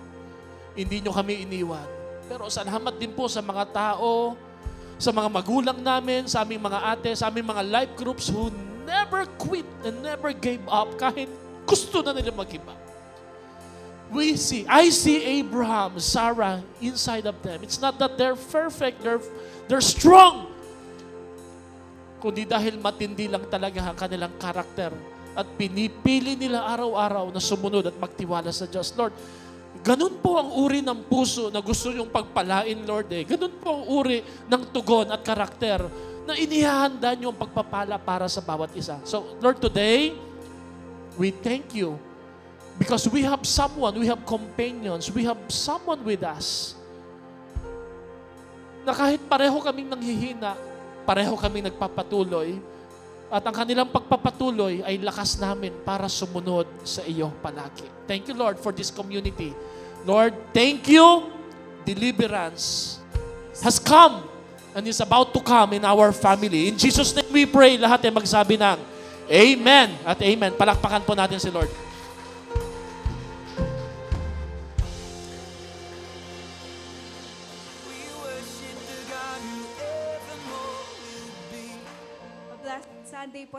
hindi nyo kami iniwan. Pero salamat din po sa mga tao, sa mga magulang namin, sa aming mga ate, sa aming mga life groups who never quit and never gave up kahit gusto na nila mag-give up. I see Abraham, Sarah inside of them. It's not that they're perfect, they're strong. Kundi dahil matindi lang talaga ang kanilang karakter at pinipili nila araw-araw na sumunod at magtiwala sa Diyos. Lord, ganun po ang uri ng puso na gusto yung pagpalain, Lord. Ganun po ang uri ng tugon at karakter na inihahanda niyo ang pagpapala para sa bawat isa. So, Lord, today, we thank you because we have someone, we have companions, we have someone with us na kahit pareho kaming nanghihina, pareho kaming nagpapatuloy, at ang kanilang pagpapatuloy ay lakas namin para sumunod sa iyo palagi. Thank you, Lord, for this community. Lord, thank you. Deliverance has come and is about to come in our family. In Jesus' name we pray. Lahat ay magsabi ng Amen at Amen. Palakpakan po natin si Lord. Sunday po